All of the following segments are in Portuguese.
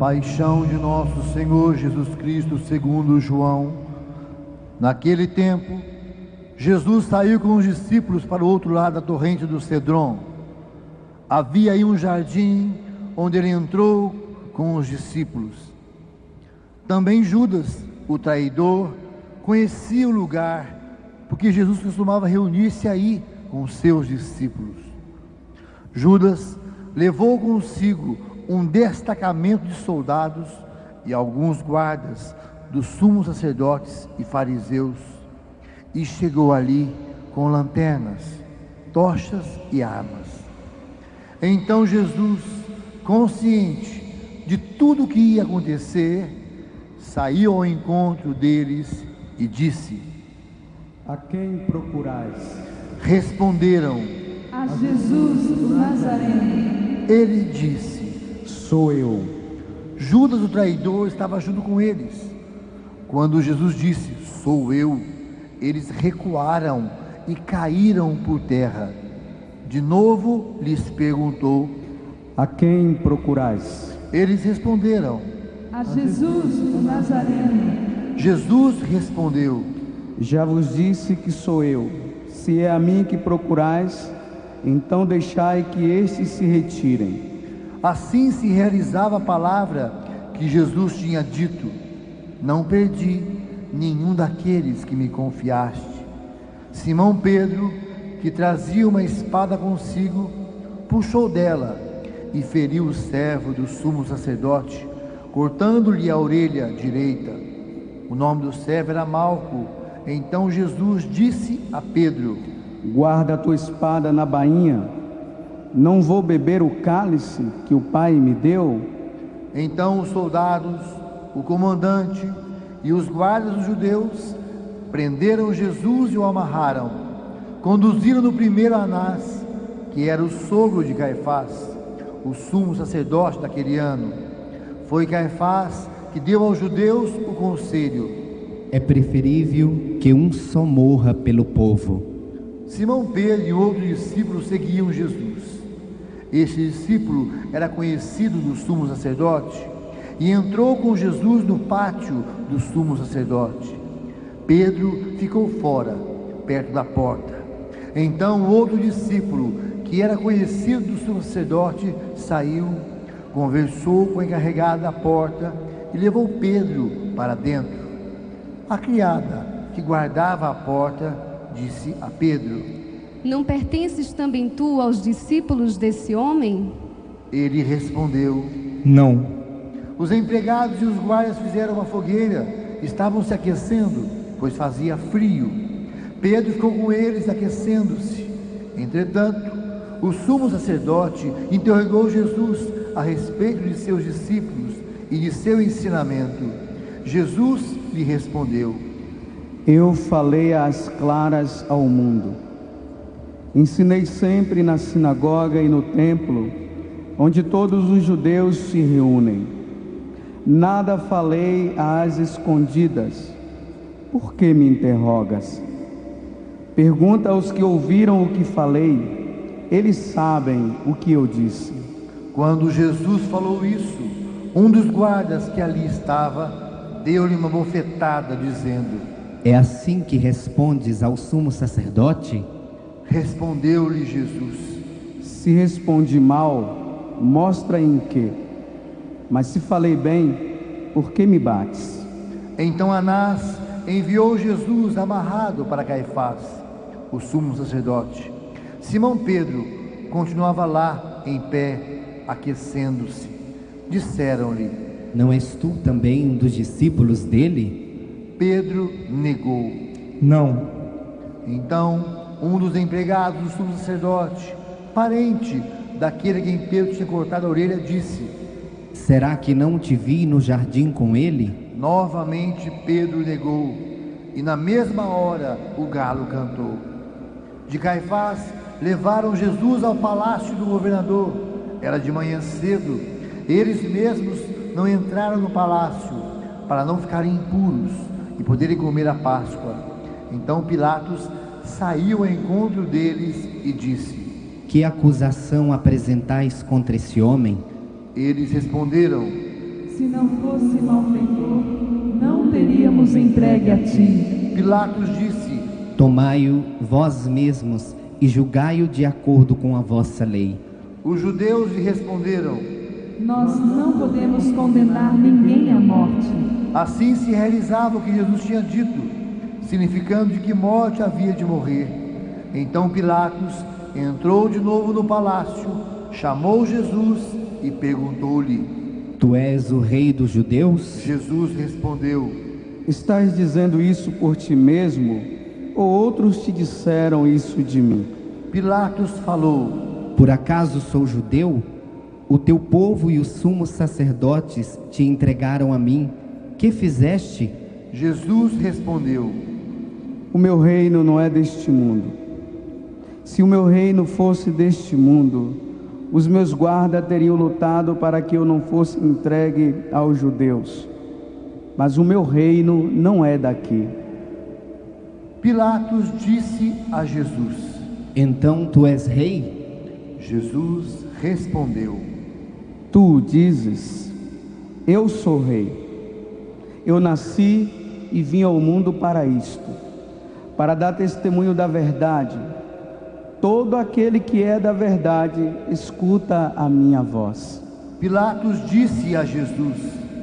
Paixão de nosso Senhor Jesus Cristo segundo João. Naquele tempo, Jesus saiu com os discípulos para o outro lado da torrente do Cedron. Havia aí um jardim onde ele entrou com os discípulos. Também Judas, o traidor, conhecia o lugar, porque Jesus costumava reunir-se aí com os seus discípulos. Judas levou consigo um destacamento de soldados e alguns guardas dos sumos sacerdotes e fariseus, e chegou ali com lanternas, tochas e armas. Então Jesus, consciente de tudo o que ia acontecer, saiu ao encontro deles e disse: A quem procurais? Responderam: A Jesus, o Nazareno. Ele disse: Sou eu. Judas, o traidor, estava junto com eles. Quando Jesus disse: Sou eu, eles recuaram e caíram por terra. De novo lhes perguntou: A quem procurais? Eles responderam: A Jesus, o Nazareno. Jesus respondeu: Já vos disse que sou eu. Se é a mim que procurais, então deixai que estes se retirem. Assim se realizava a palavra que Jesus tinha dito: Não perdi nenhum daqueles que me confiaste. Simão Pedro, que trazia uma espada consigo, puxou dela e feriu o servo do sumo sacerdote, cortando-lhe a orelha direita. O nome do servo era Malco. Então Jesus disse a Pedro: Guarda a tua espada na bainha. Não vou beber o cálice que o Pai me deu? Então os soldados, o comandante e os guardas dos judeus prenderam Jesus e o amarraram. Conduziram-no primeiro a Anás, que era o sogro de Caifás, o sumo sacerdote daquele ano. Foi Caifás que deu aos judeus o conselho: É preferível que um só morra pelo povo. Simão Pedro e outro discípulo seguiam Jesus. Este discípulo era conhecido do sumo sacerdote e entrou com Jesus no pátio do sumo sacerdote. Pedro ficou fora, perto da porta. Então o outro discípulo, que era conhecido do sumo sacerdote, saiu, conversou com o encarregado da porta e levou Pedro para dentro. A criada que guardava a porta disse a Pedro: Não pertences também tu aos discípulos desse homem? Ele respondeu: Não. Os empregados e os guardas fizeram uma fogueira, estavam se aquecendo, pois fazia frio. Pedro ficou com eles aquecendo-se. Entretanto, o sumo sacerdote interrogou Jesus a respeito de seus discípulos e de seu ensinamento. Jesus lhe respondeu: Eu falei às claras ao mundo. Ensinei sempre na sinagoga e no templo, onde todos os judeus se reúnem. Nada falei às escondidas. Por que me interrogas? Pergunta aos que ouviram o que falei. Eles sabem o que eu disse. Quando Jesus falou isso, um dos guardas que ali estava deu-lhe uma bofetada, dizendo: É assim que respondes ao sumo sacerdote? Respondeu-lhe Jesus: Se respondi mal, mostra em que. Mas se falei bem, por que me bates? Então Anás enviou Jesus amarrado para Caifás, o sumo sacerdote. Simão Pedro continuava lá em pé, aquecendo-se. Disseram-lhe: Não és tu também um dos discípulos dele? Pedro negou. Não. Então um dos empregados do sumo sacerdote, parente daquele a quem Pedro tinha cortado a orelha, disse: Será que não te vi no jardim com ele? Novamente Pedro negou, e na mesma hora o galo cantou. De Caifás levaram Jesus ao palácio do governador. Era de manhã cedo. Eles mesmos não entraram no palácio, para não ficarem impuros e poderem comer a Páscoa. Então Pilatos saiu ao encontro deles e disse: Que acusação apresentais contra esse homem? Eles responderam: Se Se não fosse malfeitor, não teríamos entregue a ti. Pilatos disse: Tomai-o vós mesmos e julgai-o de acordo com a vossa lei. Os judeus lhe responderam: Nós não podemos condenar ninguém à morte. Assim se realizava o que Jesus tinha dito, significando de que morte havia de morrer. Então Pilatos entrou de novo no palácio, chamou Jesus e perguntou-lhe: Tu és o rei dos judeus? Jesus respondeu: Estás dizendo isso por ti mesmo, ou outros te disseram isso de mim? Pilatos falou: Por acaso sou judeu? O teu povo e os sumos sacerdotes te entregaram a mim. Que fizeste? Jesus respondeu: O meu reino não é deste mundo. Se o meu reino fosse deste mundo, os meus guardas teriam lutado para que eu não fosse entregue aos judeus. Mas o meu reino não é daqui. Pilatos disse a Jesus: Então tu és rei? Jesus respondeu: Tu dizes, eu sou rei. Eu nasci e vim ao mundo para isto, para dar testemunho da verdade. Todo aquele que é da verdade, escuta a minha voz. Pilatos disse a Jesus: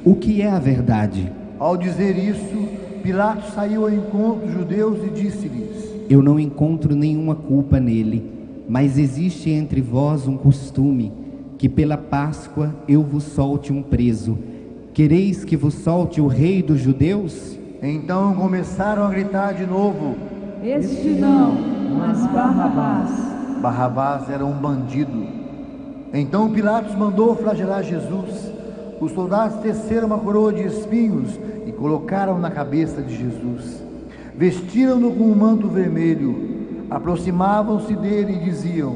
O que é a verdade? Ao dizer isso, Pilatos saiu ao encontro dos judeus e disse-lhes: Eu não encontro nenhuma culpa nele, mas existe entre vós um costume, que pela Páscoa eu vos solte um preso. Quereis que vos solte o rei dos judeus? Então começaram a gritar de novo: Este não, mas Barrabás. Barrabás era um bandido. Então Pilatos mandou flagelar Jesus. Os soldados teceram uma coroa de espinhos e colocaram na cabeça de Jesus. Vestiram-no com um manto vermelho. Aproximavam-se dele e diziam: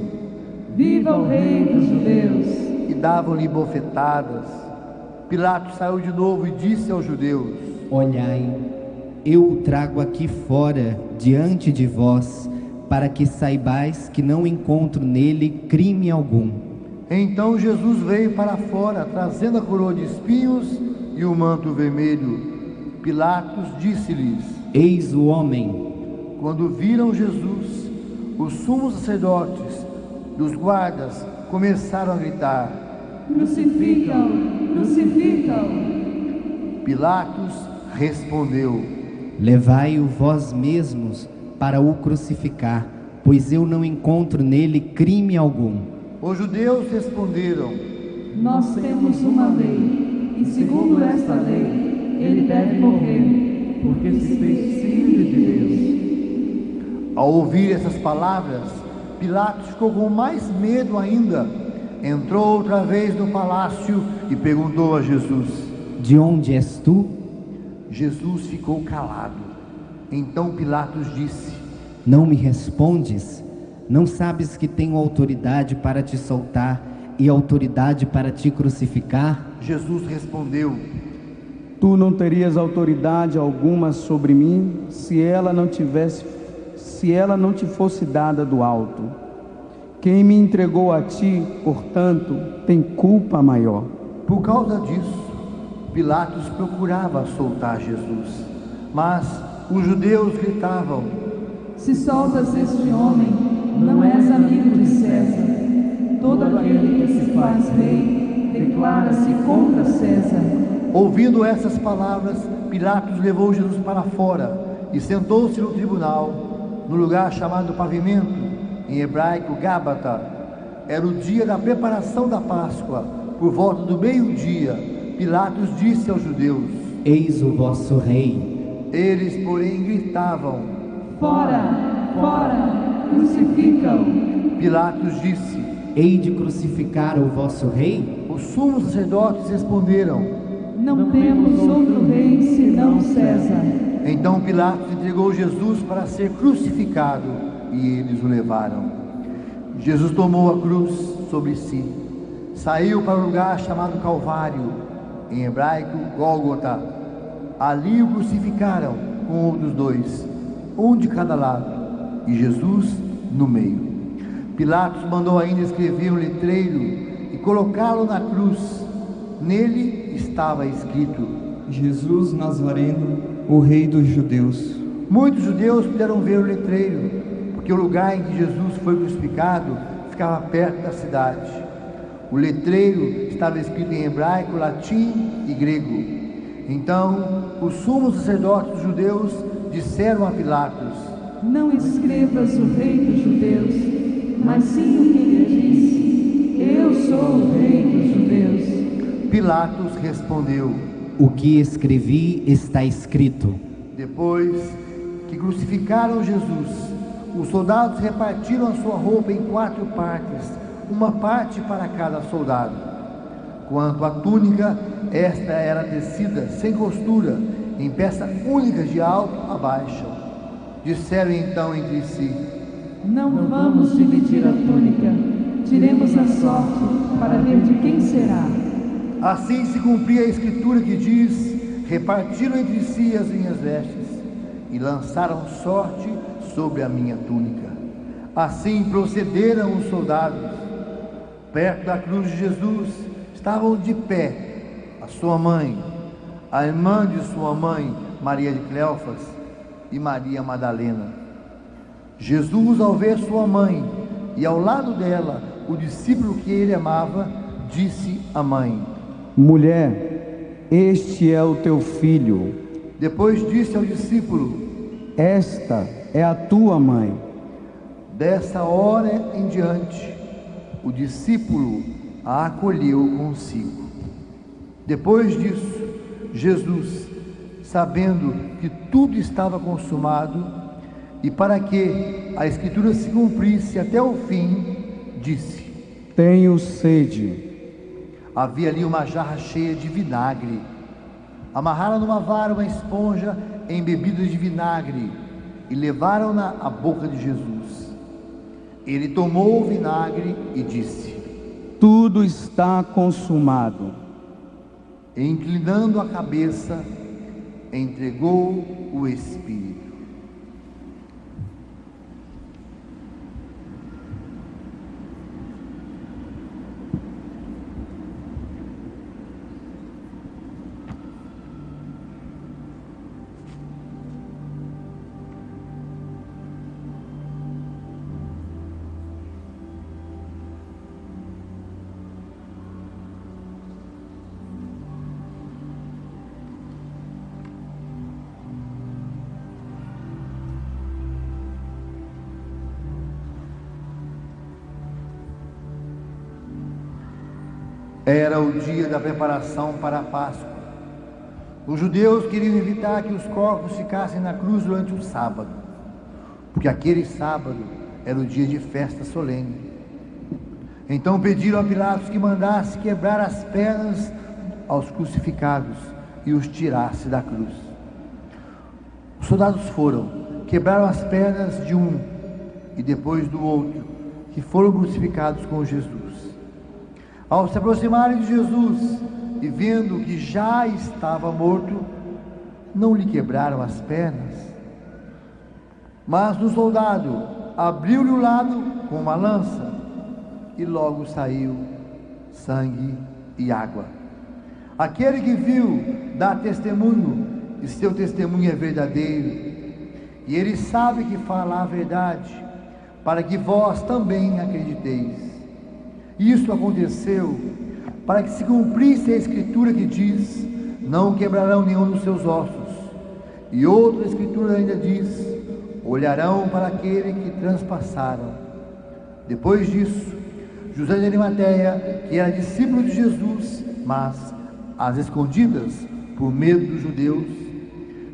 Viva o rei dos judeus! E davam-lhe bofetadas. Pilatos saiu de novo e disse aos judeus: Olhai, eu o trago aqui fora, diante de vós, para que saibais que não encontro nele crime algum. Então Jesus veio para fora, trazendo a coroa de espinhos e o manto vermelho. Pilatos disse-lhes: Eis o homem. Quando viram Jesus, os sumos sacerdotes e os guardas começaram a gritar: Crucificam! Crucificam! Pilatos respondeu: Levai-o vós mesmos para o crucificar, pois eu não encontro nele crime algum. Os judeus responderam: Nós temos uma lei, e segundo esta lei, ele deve morrer, porque se fez filho de Deus. Ao ouvir essas palavras, Pilatos ficou com mais medo ainda. Entrou outra vez no palácio e perguntou a Jesus: De onde és tu? Jesus ficou calado. Então Pilatos disse: Não me respondes? Não sabes que tenho autoridade para te soltar e autoridade para te crucificar? Jesus respondeu: Tu não terias autoridade alguma sobre mim se ela não te fosse dada do alto. Quem me entregou a ti, portanto, tem culpa maior. Por causa disso, Pilatos procurava soltar Jesus, mas os judeus gritavam: Se soltas este homem, não és amigo de César. Todo aquele que se faz rei declara-se contra César. Ouvindo essas palavras, Pilatos levou Jesus para fora e sentou-se no tribunal, no lugar chamado Pavimento, em hebraico Gábata. Era o dia da preparação da Páscoa. Por volta do meio-dia, Pilatos disse aos judeus: Eis o vosso rei. Eles, porém, gritavam: Fora, fora, crucificam! Pilatos disse: Hei de crucificar o vosso rei? Os sumos sacerdotes responderam: Não temos outro rei senão César. Então Pilatos entregou Jesus para ser crucificado e eles o levaram. Jesus tomou a cruz sobre si, saiu para o lugar chamado Calvário, em hebraico Gólgota. Ali o crucificaram com outros dois, um de cada lado, e Jesus no meio. Pilatos mandou ainda escrever um letreiro e colocá-lo na cruz: Nele estava escrito: Jesus Nazareno, o Rei dos Judeus. Muitos judeus puderam ver o letreiro, porque o lugar em que Jesus foi crucificado ficava perto da cidade. O letreiro estava escrito em hebraico, latim e grego. Então, os sumos sacerdotes dos judeus disseram a Pilatos: Não escrevas o Rei dos Judeus, mas sim o que ele disse: Eu sou o Rei dos Judeus. Pilatos respondeu: O que escrevi está escrito. Depois que crucificaram Jesus, os soldados repartiram a sua roupa em 4 partes, uma parte para cada soldado. Quanto à túnica, esta era tecida sem costura, em peça única de alto a baixo. Disseram então entre si: Não vamos dividir a túnica, tiremos a sorte para ver de quem será. Assim se cumpria a escritura que diz: repartiram entre si as minhas vestes e lançaram sorte sobre a minha túnica. Assim procederam os soldados. Perto da cruz de Jesus estavam de pé a sua mãe, a irmã de sua mãe, Maria de Cleofas, e Maria Madalena. Jesus, ao ver sua mãe e ao lado dela o discípulo que ele amava, disse à mãe: Mulher, este é o teu filho. Depois disse ao discípulo: Esta é a tua mãe. Dessa hora em diante, o discípulo a acolheu consigo. Depois disso, Jesus, sabendo que tudo estava consumado, e para que a Escritura se cumprisse até o fim, disse: Tenho sede. Havia ali uma jarra cheia de vinagre. Amarraram numa vara uma esponja embebida de vinagre e levaram-na à boca de Jesus. Ele tomou o vinagre e disse: Tudo está consumado. E, inclinando a cabeça, entregou o Espírito. Era o dia da preparação para a Páscoa. Os judeus queriam evitar que os corpos ficassem na cruz durante o sábado, porque aquele sábado era o dia de festa solene. Então pediram a Pilatos que mandasse quebrar as pernas aos crucificados e os tirasse da cruz. Os soldados foram, quebraram as pernas de um e depois do outro, que foram crucificados com Jesus. Ao se aproximarem de Jesus e vendo que já estava morto, não lhe quebraram as pernas. Mas o soldado abriu-lhe o lado com uma lança e logo saiu sangue e água. Aquele que viu dá testemunho, e seu testemunho é verdadeiro, e ele sabe que fala a verdade, para que vós também acrediteis. Isso aconteceu para que se cumprisse a escritura que diz: não quebrarão nenhum dos seus ossos. E outra escritura ainda diz: olharão para aquele que transpassaram. Depois disso, José de Arimateia, que era discípulo de Jesus, mas às escondidas, por medo dos judeus,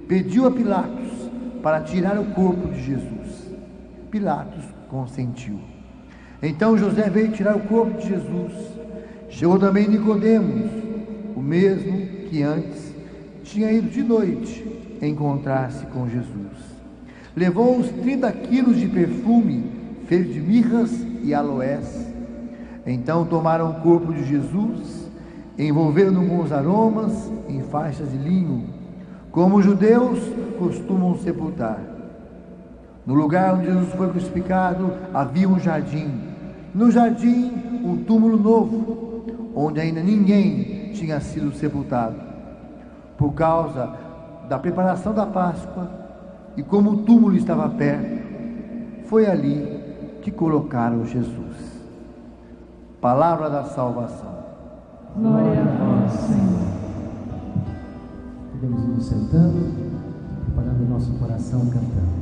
pediu a Pilatos para tirar o corpo de Jesus. Pilatos consentiu. Então José veio tirar o corpo de Jesus. Chegou também Nicodemos, o mesmo que antes tinha ido de noite encontrar-se com Jesus. Levou uns 30 quilos de perfume feito de mirras e aloés. Então tomaram o corpo de Jesus, envolveram-no com os aromas em faixas de linho, como os judeus costumam sepultar. No lugar onde Jesus foi crucificado havia um jardim. No jardim, um túmulo novo, onde ainda ninguém tinha sido sepultado. Por causa da preparação da Páscoa e como o túmulo estava perto, foi ali que colocaram Jesus. Palavra da salvação. Glória a vós, Senhor. Podemos ir nos sentando, preparando o nosso coração, cantando.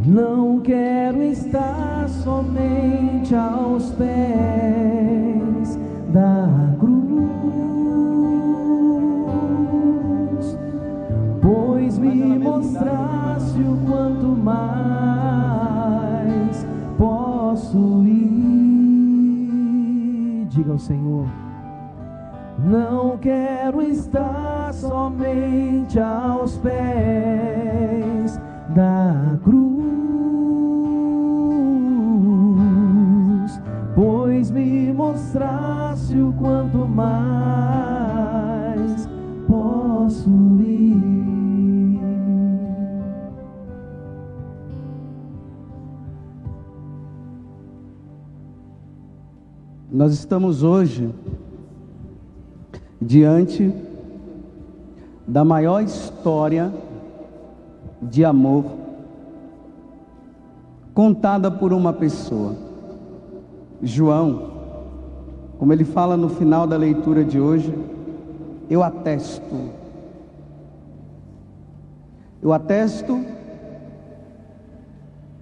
Não quero estar somente aos pés da cruz, pois me mostraste o quanto mais posso ir. Diga ao Senhor. Não quero estar somente aos pés da cruz, pois me mostraste o quanto mais posso ir. Nós estamos hoje diante da maior história de amor contada por uma pessoa. João, como ele fala no final da leitura de hoje, eu atesto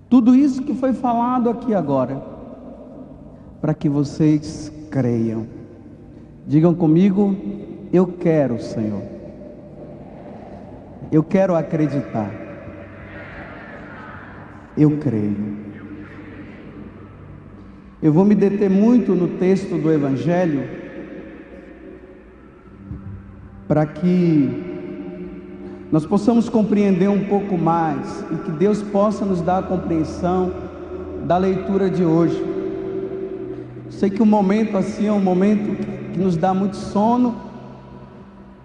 tudo isso que foi falado aqui agora, para que vocês creiam. Digam comigo: eu quero, Senhor. Eu quero acreditar. Eu creio. Eu vou me deter muito no texto do Evangelho, para que nós possamos compreender um pouco mais e que Deus possa nos dar a compreensão da leitura de hoje. Sei que o momento assim é um momento que nos dá muito sono,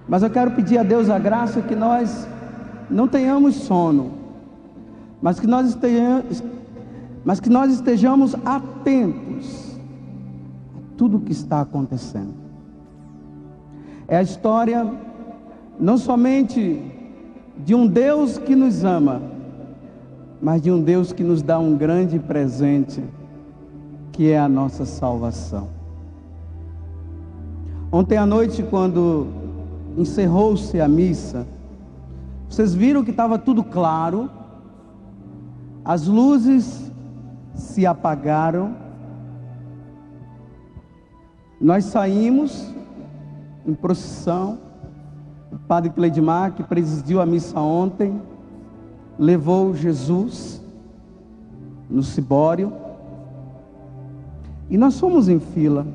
mas eu quero pedir a Deus a graça que nós não tenhamos sono, mas que nós estejamos atentos a tudo o que está acontecendo. É a história não somente de um Deus que nos ama, mas de um Deus que nos dá um grande presente, que é a nossa salvação. Ontem à noite, quando encerrou-se a missa, vocês viram que estava tudo claro, as luzes se apagaram, nós saímos em procissão. O padre Cleidmar, que presidiu a missa ontem, levou Jesus no cibório, e nós fomos em fila.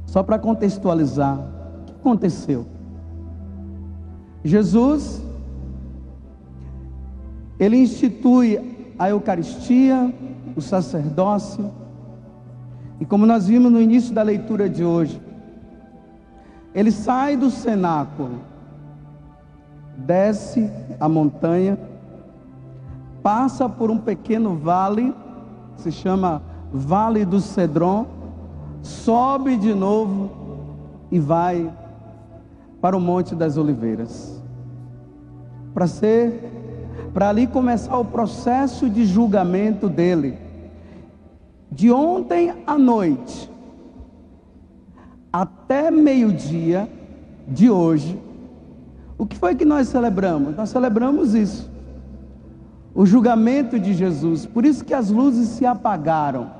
Só para contextualizar, o que aconteceu? Jesus, ele institui a Eucaristia, o sacerdócio, e como nós vimos no início da leitura de hoje, ele sai do cenáculo, desce a montanha, passa por um pequeno vale, se chama Vale do Cedron, sobe de novo e vai para o Monte das Oliveiras, para ali começar o processo de julgamento dele. De ontem à noite até meio-dia de hoje, o que foi que nós celebramos? Nós celebramos isso, o julgamento de Jesus. Por isso que as luzes se apagaram,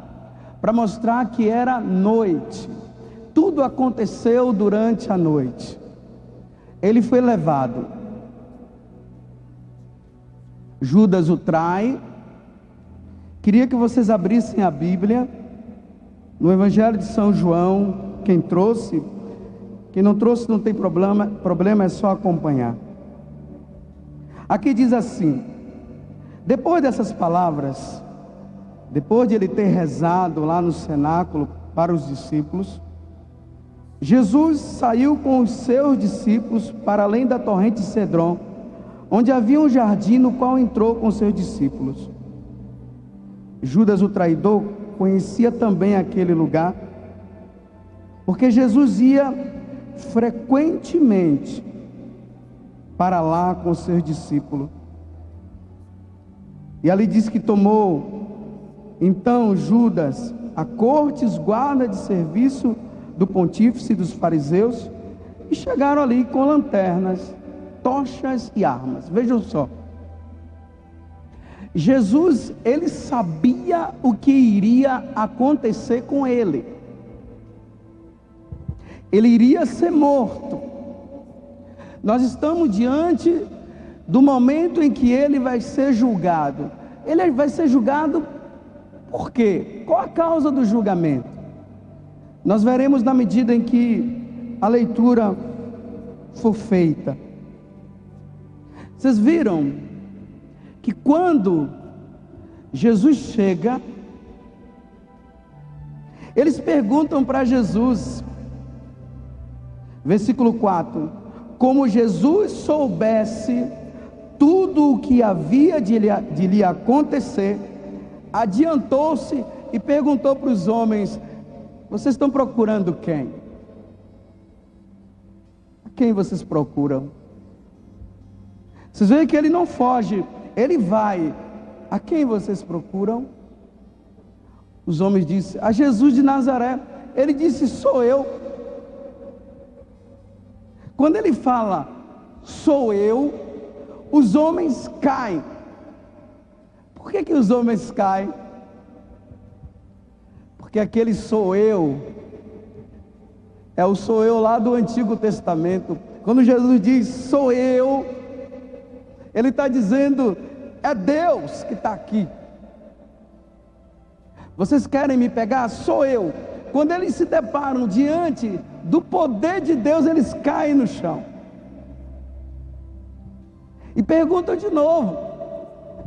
para mostrar que era noite. Tudo aconteceu durante a noite. Ele foi levado, Judas o trai. Queria que vocês abrissem a Bíblia no Evangelho de São João. Quem trouxe, quem não trouxe não tem problema, é só acompanhar. Aqui diz assim: depois dessas palavras, depois de ele ter rezado lá no cenáculo para os discípulos, Jesus saiu com os seus discípulos para além da torrente Cedron, onde havia um jardim no qual entrou com seus discípulos. Judas o traidor conhecia também aquele lugar porque Jesus ia frequentemente para lá com seus discípulos. E ali diz que tomou então Judas a corte, os guardas de serviço do pontífice e dos fariseus, e chegaram ali com lanternas, tochas e armas. Vejam só, Jesus, ele sabia o que iria acontecer com ele. Ele iria ser morto. Nós estamos diante do momento em que ele vai ser julgado. Ele vai ser julgado por quê? Qual a causa do julgamento? Nós veremos na medida em que a leitura for feita. Vocês viram que quando Jesus chega, eles perguntam para Jesus, versículo 4, como Jesus soubesse tudo o que havia de lhe acontecer, adiantou-se e perguntou para os homens: vocês estão procurando quem? A quem vocês procuram? Vocês veem que ele não foge, ele vai. A quem vocês procuram? Os homens disseram: a Jesus de Nazaré. Ele disse: sou eu. Quando ele fala sou eu, os homens caem. Por que os homens caem? Porque aquele sou eu é o sou eu lá do Antigo Testamento. Quando Jesus diz sou eu, ele está dizendo: é Deus que está aqui. Vocês querem me pegar? Sou eu. Quando eles se deparam diante do poder de Deus, eles caem no chão e perguntam de novo: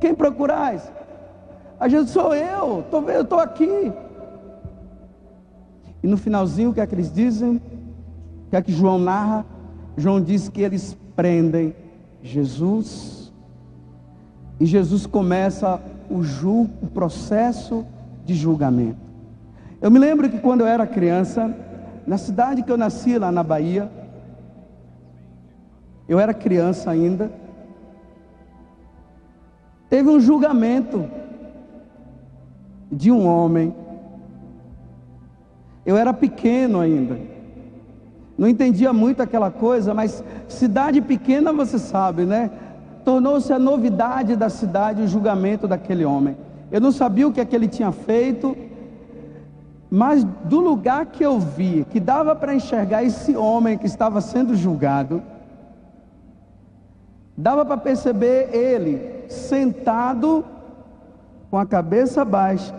quem procurais? A Jesus: sou eu, estou aqui. E no finalzinho, o que é que eles dizem? O que é que João narra? João diz que eles prendem Jesus, e Jesus começa o processo de julgamento. Eu me lembro que quando eu era criança, na cidade que eu nasci, lá na Bahia, eu era criança ainda, teve um julgamento de um homem. Eu era pequeno ainda, não entendia muito aquela coisa, mas cidade pequena você sabe, né? Tornou-se a novidade da cidade o julgamento daquele homem. Eu não sabia o que é que ele tinha feito, mas do lugar que eu vi, que dava para enxergar esse homem que estava sendo julgado, dava para perceber ele sentado com a cabeça baixa,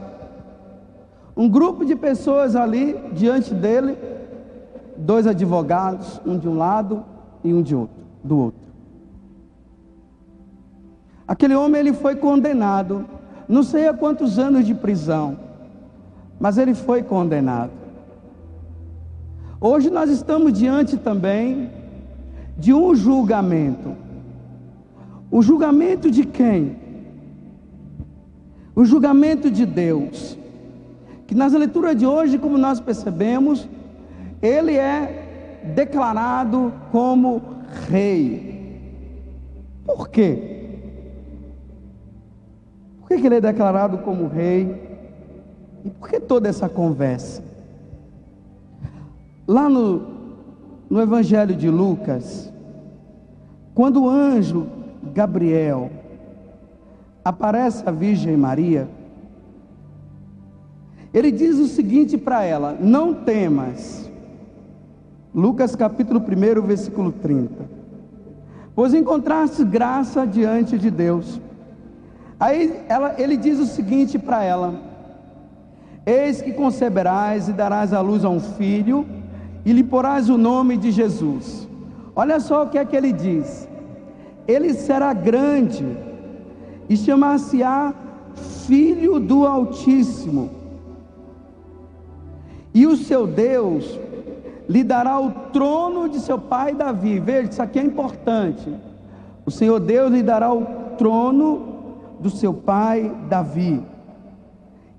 um grupo de pessoas ali diante dele, dois advogados, um de um lado e um do outro. Aquele homem, ele foi condenado, não sei a quantos anos de prisão, mas ele foi condenado. Hoje nós estamos diante também de um julgamento. O julgamento de quem? O julgamento de Deus, que nas leituras de hoje, como nós percebemos, ele é declarado como rei. Por quê? Por que ele é declarado como rei? E por que toda essa conversa? Lá no Evangelho de Lucas, quando o anjo Gabriel aparece à Virgem Maria, ele diz o seguinte para ela: não temas. Lucas capítulo 1, versículo 30. Pois encontraste graça diante de Deus. Aí ele diz o seguinte para ela: eis que conceberás e darás à luz a um filho, e lhe porás o nome de Jesus. Olha só o que é que ele diz: ele será grande, e chamar-se-á Filho do Altíssimo, e o seu Deus lhe dará o trono de seu pai Davi. Veja, isso aqui é importante. O Senhor Deus lhe dará o trono do seu pai Davi,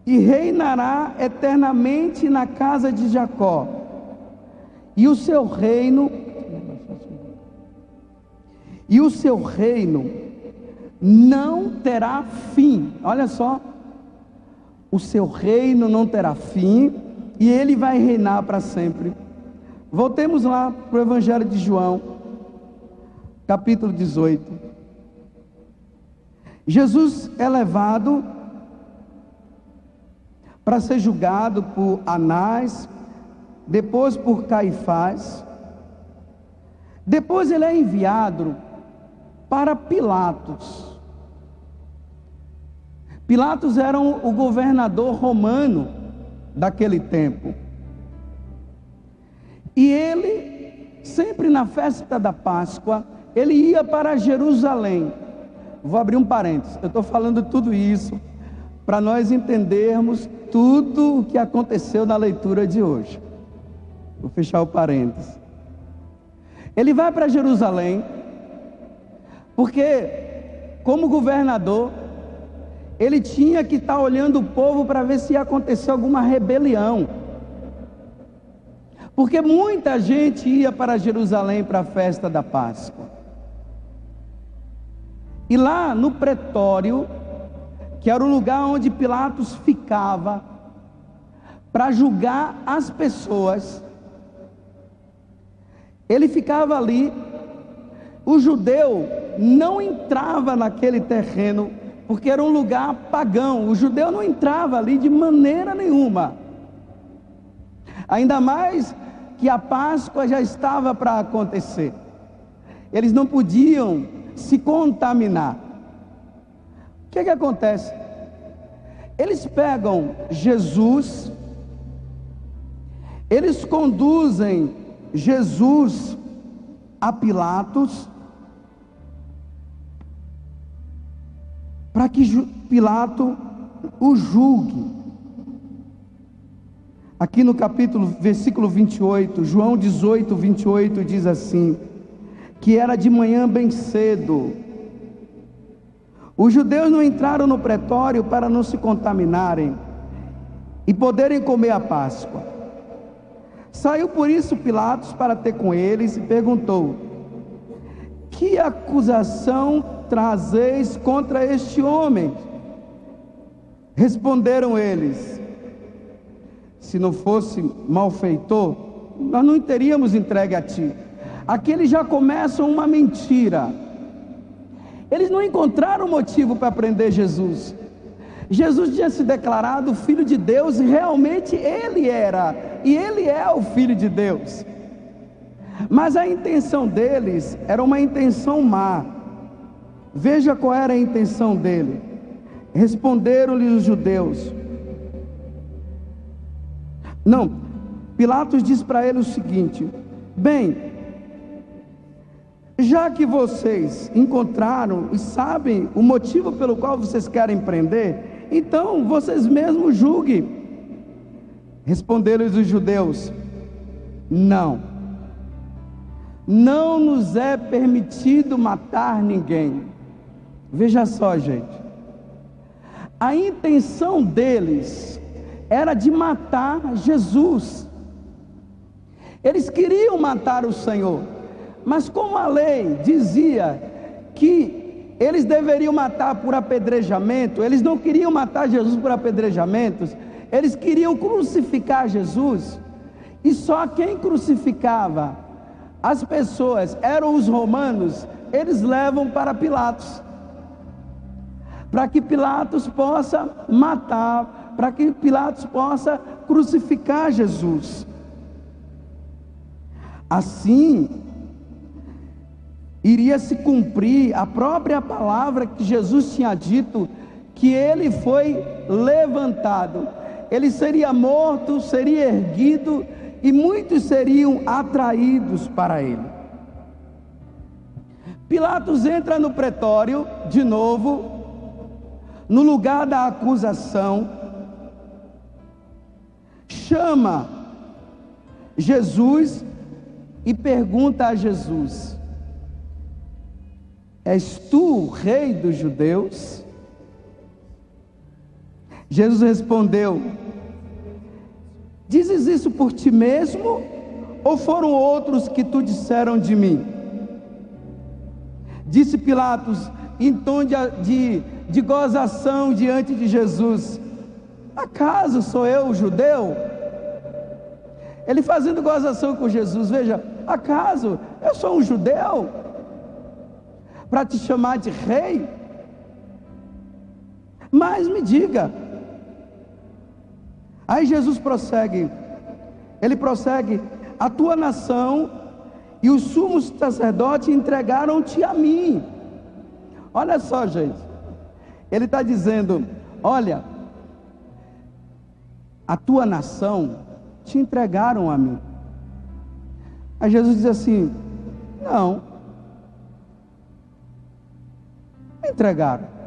e reinará eternamente na casa de Jacó, e o seu reino não terá fim. Olha só, o seu reino não terá fim e ele vai reinar para sempre. Voltemos lá para o Evangelho de João, capítulo 18. Jesus é levado para ser julgado por Anás, depois por Caifás, depois ele é enviado para Pilatos. Pilatos era o governador romano daquele tempo. E ele, sempre na festa da Páscoa, ele ia para Jerusalém. Vou abrir um parênteses, eu estou falando tudo isso para nós entendermos tudo o que aconteceu na leitura de hoje. Vou fechar o parênteses. Ele vai para Jerusalém, porque como governador, ele tinha que estar olhando o povo para ver se ia acontecer alguma rebelião. Porque muita gente ia para Jerusalém para a festa da Páscoa. E lá no pretório, que era o lugar onde Pilatos ficava para julgar as pessoas, ele ficava ali. O judeu não entrava naquele terreno, porque era um lugar pagão. O judeu não entrava ali de maneira nenhuma. Ainda mais que a Páscoa já estava para acontecer. Eles não podiam se contaminar. O que acontece? Eles pegam Jesus, eles conduzem Jesus a Pilatos, para que Pilato o julgue. Aqui no versículo 28, João 18, 28 diz assim: que era de manhã bem cedo. Os judeus não entraram no pretório para não se contaminarem e poderem comer a Páscoa. Saiu por isso Pilatos para ter com eles e perguntou: que acusação trazeis contra este homem? Responderam eles: se não fosse malfeitor, nós não teríamos entregue a ti. Aqui eles já começam uma mentira. Eles não encontraram motivo para prender Jesus. Jesus tinha se declarado Filho de Deus, e realmente ele era, e ele é o Filho de Deus. Mas a intenção deles era uma intenção má. Veja qual era a intenção dele. Responderam-lhe os judeus. Não, Pilatos diz para ele o seguinte: bem, já que vocês encontraram e sabem o motivo pelo qual vocês querem prender, então vocês mesmos julguem. Responderam-lhes os judeus: não nos é permitido matar ninguém. Veja só, gente, a intenção deles era de matar Jesus. Eles queriam matar o Senhor, mas como a lei dizia que eles deveriam matar por apedrejamento, eles não queriam matar Jesus por apedrejamentos, eles queriam crucificar Jesus. E só quem crucificava as pessoas eram os romanos. Eles levam para Pilatos, para que Pilatos possa matar, para que Pilatos possa crucificar Jesus. Assim iria se cumprir a própria palavra que Jesus tinha dito, que ele foi levantado, ele seria morto, seria erguido, e muitos seriam atraídos para ele. Pilatos entra no pretório de novo, no lugar da acusação, chama Jesus e pergunta a Jesus: és tu o rei dos judeus? Jesus respondeu: dizes isso por ti mesmo, ou foram outros que tu disseram de mim? Disse Pilatos, em tom de gozação diante de Jesus: acaso sou eu o judeu? Ele fazendo gozação com Jesus. Veja, acaso eu sou um judeu para te chamar de rei? Mas me diga. Aí Jesus prossegue, ele prossegue: a tua nação e os sumos sacerdotes entregaram-te a mim. Olha só, gente, ele está dizendo: olha, a tua nação te entregaram a mim. Aí Jesus diz assim: não, me entregaram.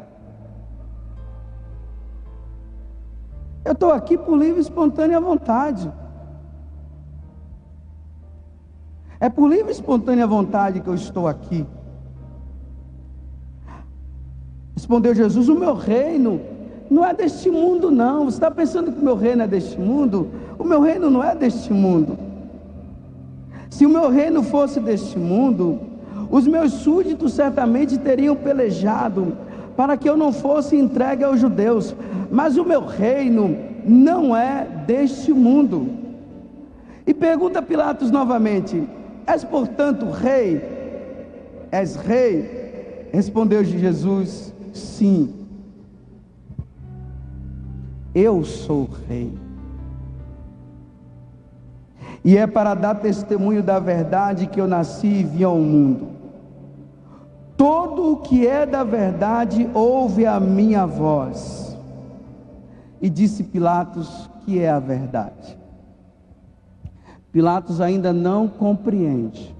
Eu estou aqui por livre e espontânea vontade. É por livre e espontânea vontade que eu estou aqui. Respondeu Jesus: o meu reino não é deste mundo não. Você está pensando que o meu reino é deste mundo? O meu reino não é deste mundo. Se o meu reino fosse deste mundo, os meus súditos certamente teriam pelejado para que eu não fosse entregue aos judeus. Mas o meu reino não é deste mundo. E pergunta Pilatos novamente: és portanto rei? És rei? Respondeu Jesus: sim, eu sou rei. E é para dar testemunho da verdade que eu nasci e vim ao mundo. Todo o que é da verdade ouve a minha voz. E disse Pilatos: que é a verdade? Pilatos ainda não compreende.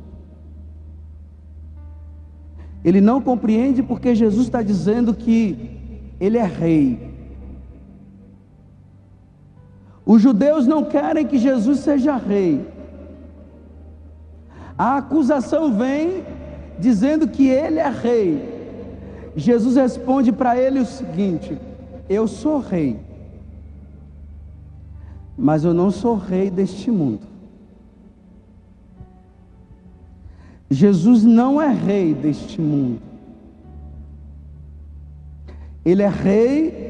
Ele não compreende porque Jesus está dizendo que ele é rei. Os judeus não querem que Jesus seja rei. A acusação vem dizendo que ele é rei. Jesus responde para ele o seguinte: eu sou rei, mas eu não sou rei deste mundo. Jesus não é rei deste mundo. Ele é rei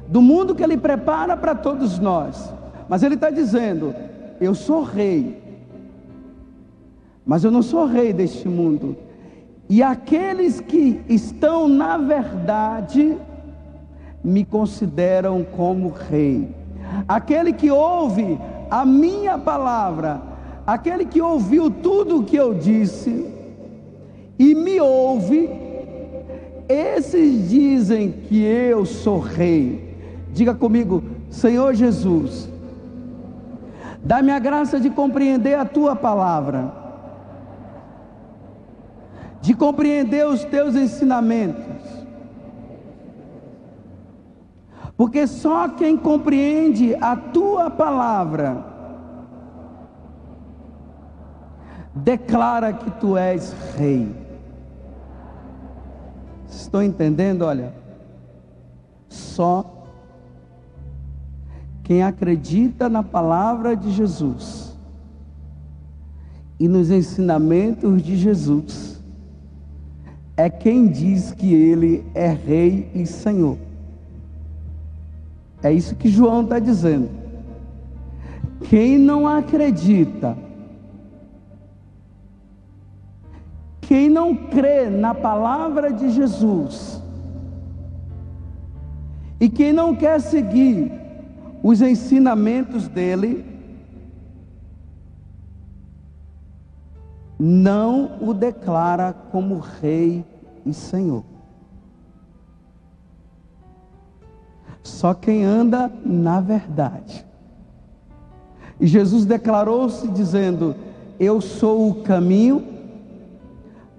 do mundo que ele prepara para todos nós. Mas ele está dizendo: eu sou rei, mas eu não sou rei deste mundo. E aqueles que estão na verdade me consideram como rei. Aquele que ouve a minha palavra, aquele que ouviu tudo o que eu disse e me ouve, esses dizem que eu sou rei. Diga comigo: Senhor Jesus, dá-me a graça de compreender a tua palavra, de compreender os teus ensinamentos, porque só quem compreende a tua palavra declara que tu és rei. Estou entendendo? Olha, só quem acredita na palavra de Jesus e nos ensinamentos de Jesus é quem diz que ele é rei e senhor. É isso que João está dizendo. Quem não acredita, quem não crê na palavra de Jesus, e quem não quer seguir os ensinamentos dele, não o declara como rei e senhor. Só quem anda na verdade. E Jesus declarou-se dizendo: eu sou o caminho,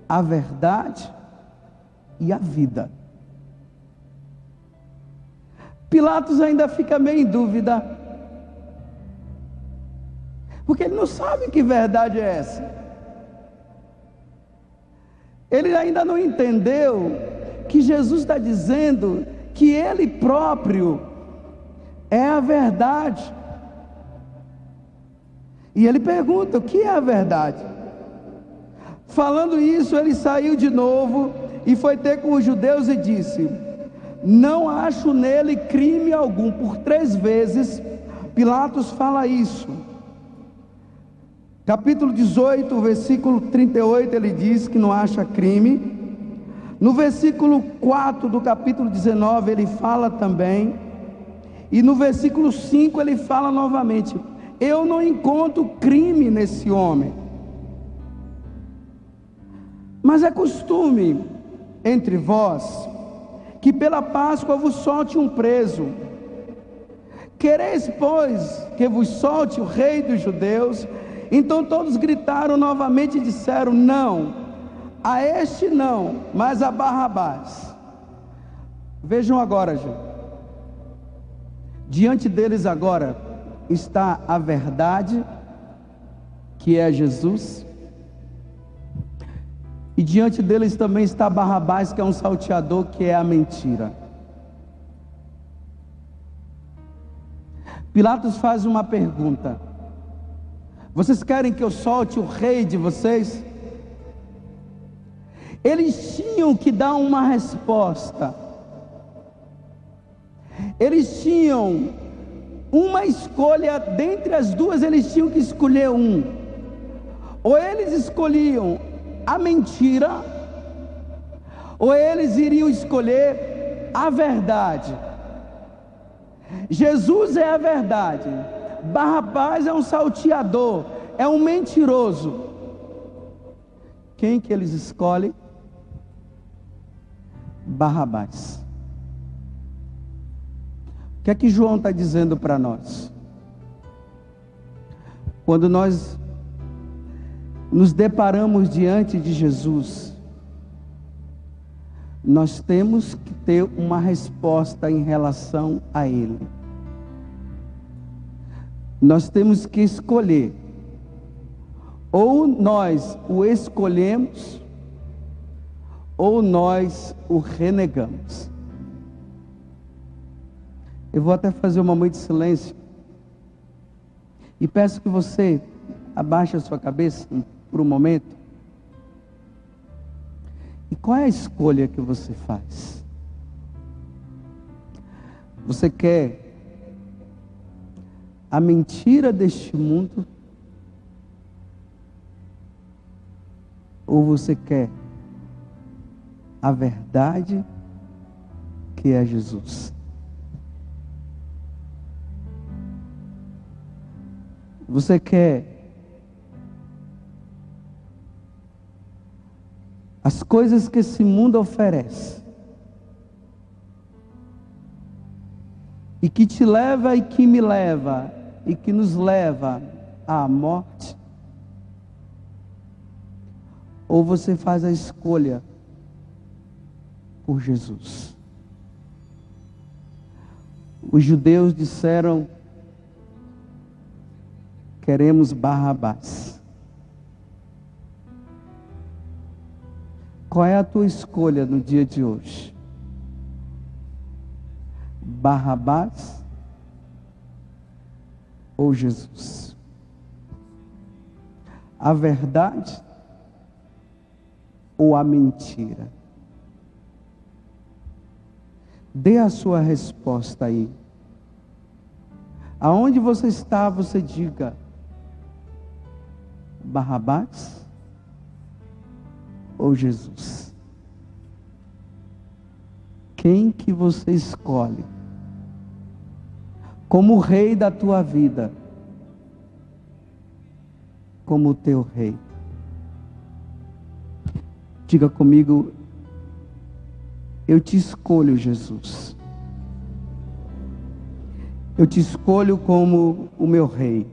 a verdade e a vida. Pilatos ainda fica meio em dúvida, porque ele não sabe que verdade é essa. Ele ainda não entendeu que Jesus está dizendo que ele próprio é a verdade. E ele pergunta: o que é a verdade? Falando isso, ele saiu de novo e foi ter com os judeus e disse: não acho nele crime algum. Por 3 vezes Pilatos fala isso. Capítulo 18, versículo 38, ele diz que não acha crime. No versículo 4 do capítulo 19 ele fala também. E no versículo 5 ele fala novamente: eu não encontro crime nesse homem. Mas é costume entre vós que pela Páscoa vos solte um preso. Quereis, pois, que vos solte o rei dos judeus? Então todos gritaram novamente e disseram: não, a este não, mas a Barrabás. Vejam agora, gente, diante deles agora está a verdade, que é Jesus, e diante deles também está Barrabás, que é um salteador, que é a mentira. Pilatos faz uma pergunta: vocês querem que eu solte o rei de vocês? Eles tinham que dar uma resposta. Eles tinham uma escolha, dentre as duas eles tinham que escolher um. Ou eles escolhiam a mentira, ou eles iriam escolher a verdade. Jesus é a verdade, Barrabás é um salteador, é um mentiroso. Quem que eles escolhem? Barrabás. O que é que João está dizendo para nós? Quando nós nos deparamos diante de Jesus, nós temos que ter uma resposta em relação a Ele. Nós temos que escolher: ou nós o escolhemos, ou nós o renegamos. Eu vou até fazer um momento de silêncio e peço que você abaixe a sua cabeça por um momento. E qual é a escolha que você faz? Você quer a mentira deste mundo? Ou você quer a verdade, que é Jesus? Você quer as coisas que esse mundo oferece e que te leva e que me leva e que nos leva à morte? Ou você faz a escolha por Jesus? Os judeus disseram: queremos Barrabás. Qual é a tua escolha no dia de hoje? Barrabás ou Jesus? A verdade ou a mentira? Dê a sua resposta aí. Aonde você está, você diga: Barrabás ou Jesus? Quem que você escolhe como rei da tua vida, como teu rei? Diga comigo: eu te escolho, Jesus. Eu te escolho como o meu rei.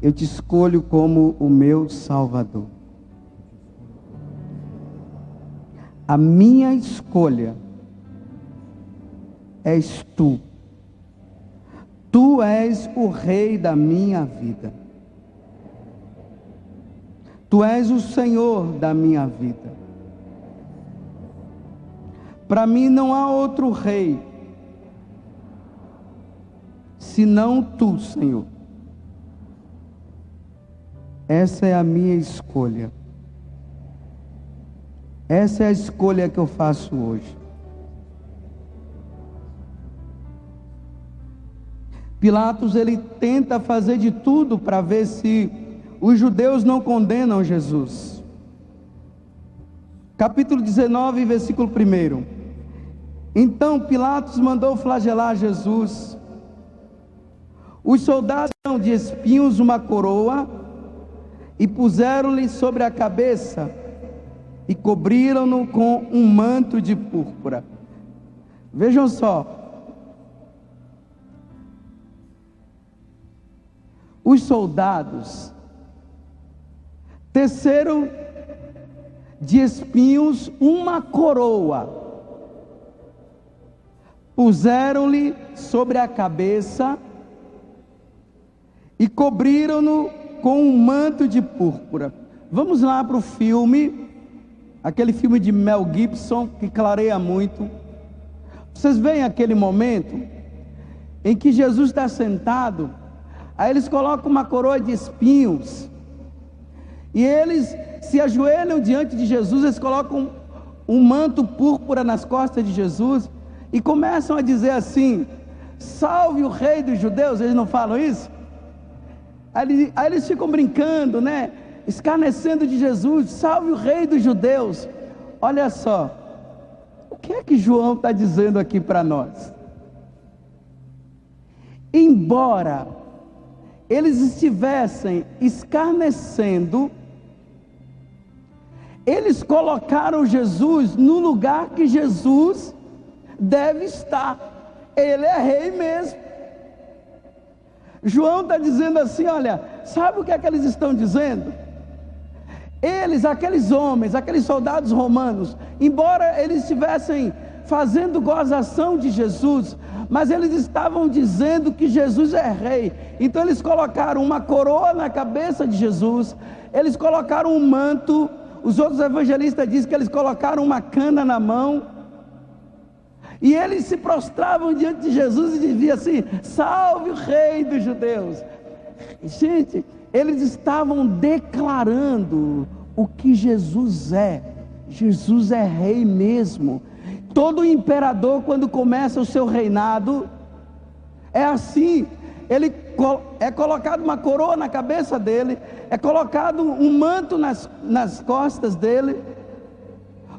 Eu te escolho como o meu Salvador. A minha escolha és tu. Tu és o rei da minha vida. Tu és o Senhor da minha vida. Para mim não há outro rei senão tu, Senhor. Essa é a minha escolha. Essa é a escolha que eu faço hoje. Pilatos, ele tenta fazer de tudo para ver se os judeus não condenam Jesus. Capítulo 19, versículo 1. Então Pilatos mandou flagelar Jesus. Os soldados deram de espinhos uma coroa e puseram-lhe sobre a cabeça e cobriram-no com um manto de púrpura. Vejam só. Os soldados teceram de espinhos uma coroa, puseram-lhe sobre a cabeça e cobriram-no com um manto de púrpura. Vamos lá para o filme, aquele filme de Mel Gibson, que clareia muito. Vocês veem aquele momento em que Jesus está sentado, aí eles colocam uma coroa de espinhos, e eles se ajoelham diante de Jesus, eles colocam um manto púrpura nas costas de Jesus, e começam a dizer assim: salve o rei dos judeus. Eles não falam isso? Aí eles ficam brincando, né? Escarnecendo de Jesus: salve o rei dos judeus. Olha só, o que é que João está dizendo aqui para nós? Embora eles estivessem escarnecendo, eles colocaram Jesus no lugar que Jesus deve estar. Ele é rei mesmo. João está dizendo assim: olha, sabe o que é que eles estão dizendo? Eles, aqueles homens, aqueles soldados romanos, embora eles estivessem fazendo gozação de Jesus, mas eles estavam dizendo que Jesus é rei. Então eles colocaram uma coroa na cabeça de Jesus, eles colocaram um manto. Os outros evangelistas dizem que eles colocaram uma cana na mão, e eles se prostravam diante de Jesus e diziam assim: salve o rei dos judeus. Gente, eles estavam declarando o que Jesus é. Jesus é rei mesmo. Todo imperador, quando começa o seu reinado, é assim. Ele é colocado uma coroa na cabeça dele, é colocado um manto nas costas dele,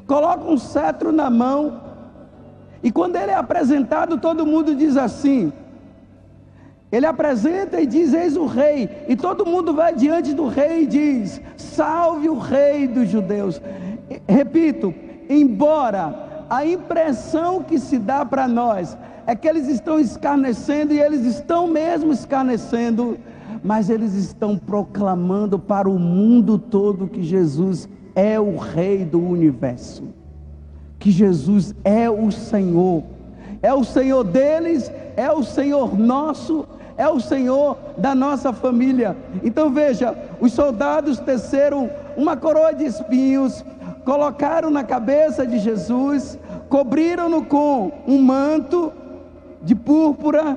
coloca um cetro na mão, e quando ele é apresentado, todo mundo diz assim, ele apresenta e diz: eis o rei, e todo mundo vai diante do rei e diz: salve o rei dos judeus. Repito, embora a impressão que se dá para nós é que eles estão escarnecendo, e eles estão mesmo escarnecendo, mas eles estão proclamando para o mundo todo que Jesus é o rei do universo, que Jesus é o Senhor deles, é o Senhor nosso, é o Senhor da nossa família. Então veja, os soldados teceram uma coroa de espinhos, colocaram na cabeça de Jesus, cobriram-no com um manto de púrpura,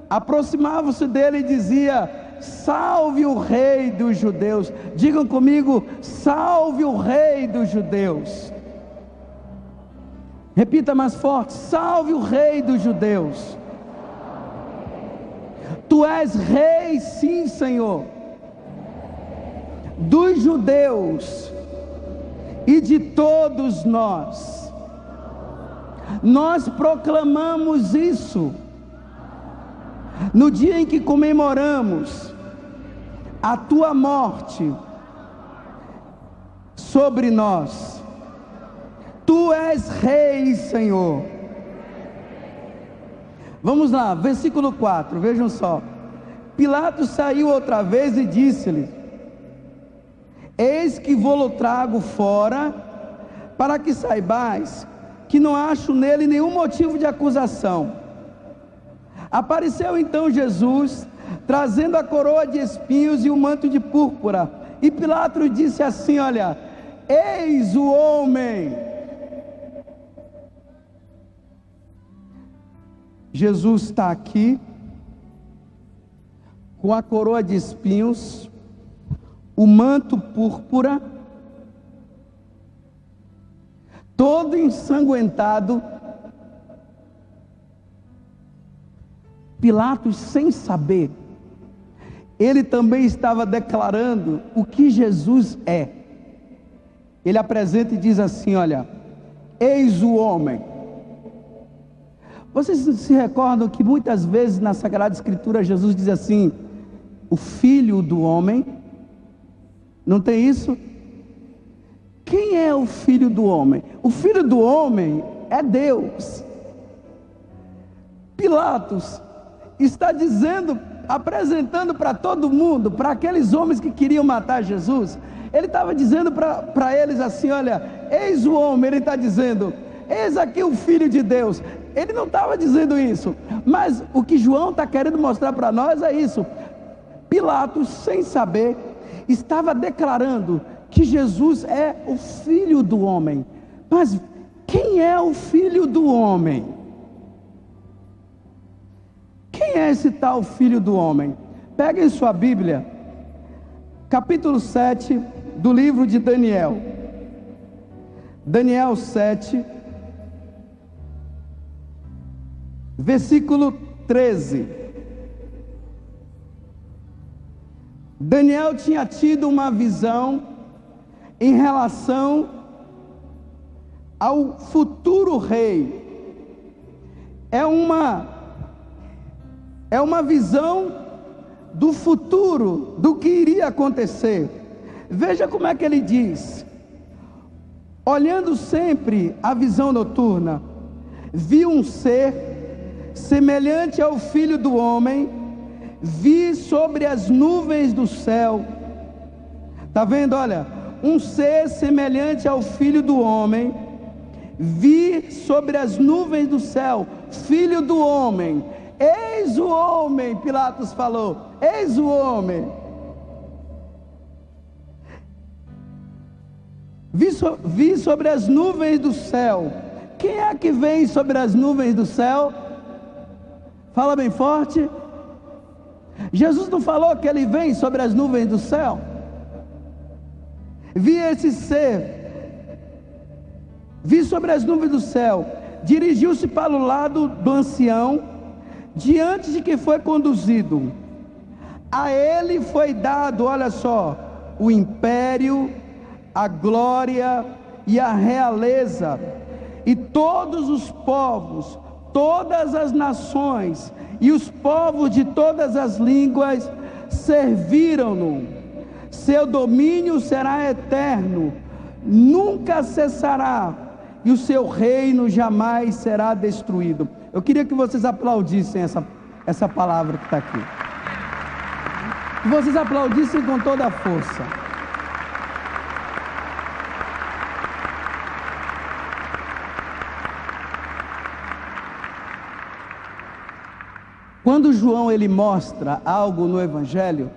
aproximavam-se dele e dizia: salve o rei dos judeus. Digam comigo: salve o rei dos judeus. Repita mais forte: salve o rei dos judeus. Tu és rei, sim, Senhor, dos judeus e de todos nós. Nós proclamamos isso no dia em que comemoramos a tua morte sobre nós. Tu és rei, Senhor. Vamos lá, versículo 4, vejam só. Pilatos saiu outra vez e disse-lhe: eis que vou-lo trago fora, para que saibais que não acho nele nenhum motivo de acusação. Apareceu então Jesus, trazendo a coroa de espinhos e o manto de púrpura, e Pilatos disse assim: olha, eis o homem. Jesus está aqui, com a coroa de espinhos, o manto púrpura, todo ensanguentado. Pilatos, sem saber, ele também estava declarando o que Jesus é. Ele apresenta e diz assim: olha, eis o homem. Vocês se recordam que muitas vezes na Sagrada Escritura Jesus diz assim: o Filho do homem? Não tem isso? Quem é o Filho do homem? O Filho do homem é Deus. Pilatos está dizendo, apresentando para todo mundo, para aqueles homens que queriam matar Jesus, ele estava dizendo para eles assim: olha, eis o homem. Ele está dizendo: eis aqui o Filho de Deus. Ele não estava dizendo isso, mas o que João está querendo mostrar para nós é isso. Pilatos, sem saber, estava declarando que Jesus é o Filho do homem. Mas quem é o Filho do homem? Quem é esse tal Filho do homem? Peguem sua Bíblia, capítulo 7 do livro de Daniel. Daniel 7, versículo 13. Daniel tinha tido uma visão em relação ao futuro rei. É uma visão do futuro, do que iria acontecer. Veja como é que ele diz: olhando sempre a visão noturna, vi um ser semelhante ao Filho do homem, vi sobre as nuvens do céu. Está vendo? Olha, um ser semelhante ao Filho do homem, vi sobre as nuvens do céu. Filho do homem, eis o homem. Pilatos falou: eis o homem. Vi sobre as nuvens do céu. Quem é que vem sobre as nuvens do céu? Fala bem forte. Jesus não falou que ele vem sobre as nuvens do céu? Vi esse ser, vi sobre as nuvens do céu, dirigiu-se para o lado do ancião, diante de que foi conduzido. A ele foi dado, olha só, o império, a glória e a realeza, e todos os povos, todas as nações e os povos de todas as línguas serviram-no. Seu domínio será eterno, nunca cessará, e o seu reino jamais será destruído. Eu queria que vocês aplaudissem essa palavra que está aqui. Que vocês aplaudissem com toda a força. Quando João ele mostra algo no Evangelho,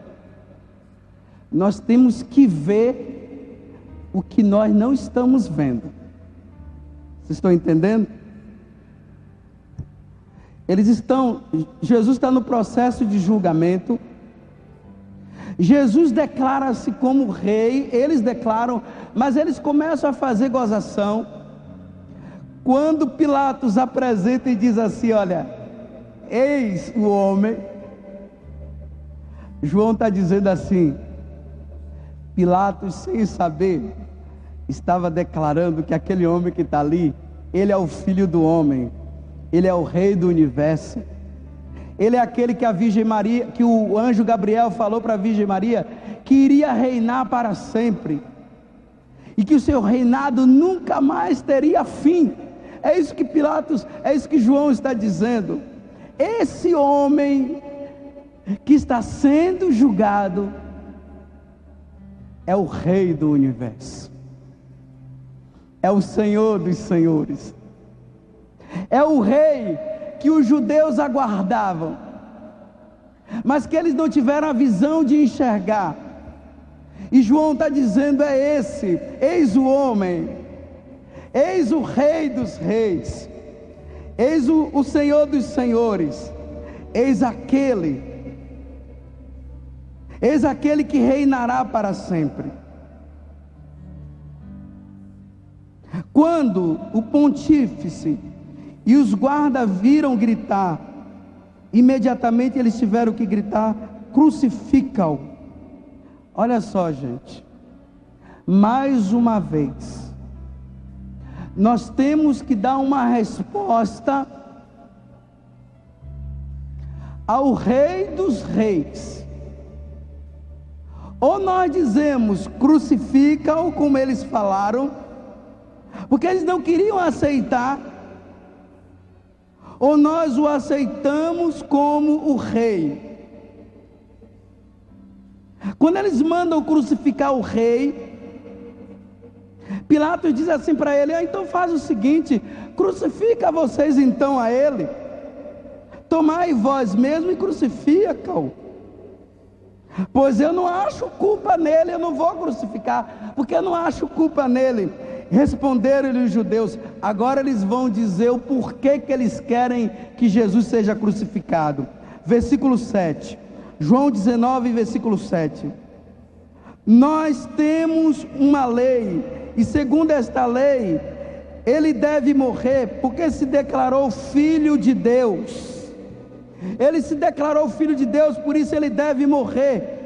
nós temos que ver o que nós não estamos vendo. Vocês estão entendendo? Jesus está no processo de julgamento. Jesus declara-se como rei, eles declaram, mas eles começam a fazer gozação. Quando Pilatos apresenta e diz assim: olha, eis o homem. João está dizendo assim: Pilatos, sem saber, estava declarando que aquele homem que está ali, ele é o Filho do homem, ele é o Rei do universo, ele é aquele que a Virgem Maria, que o anjo Gabriel falou para a Virgem Maria, que iria reinar para sempre, e que o seu reinado nunca mais teria fim. É isso que Pilatos, é isso que João está dizendo. Esse homem que está sendo julgado é o Rei do universo, é o Senhor dos senhores, é o Rei que os judeus aguardavam, mas que eles não tiveram a visão de enxergar. E João está dizendo: é esse, eis o homem, eis o Rei dos reis, eis o Senhor dos senhores, eis aquele Eis aquele que reinará para sempre. Quando o pontífice e os guardas viram gritar, imediatamente eles tiveram que gritar: crucifica-o. Olha só, gente, mais uma vez, nós temos que dar uma resposta ao Rei dos Reis. Ou nós dizemos crucifica-o, como eles falaram, porque eles não queriam aceitar, ou nós o aceitamos como o rei. Quando eles mandam crucificar o rei, Pilatos diz assim para ele: então faz o seguinte, crucifica vocês então a ele, tomai vós mesmo e crucifica-o, pois eu não acho culpa nele, eu não vou crucificar, porque eu não acho culpa nele. Responderam-lhe os judeus. Agora eles vão dizer o porquê que eles querem que Jesus seja crucificado. Versículo 7, João 19, versículo 7. Nós temos uma lei, e segundo esta lei, ele deve morrer, porque se declarou filho de Deus. Ele se declarou filho de Deus, por isso ele deve morrer.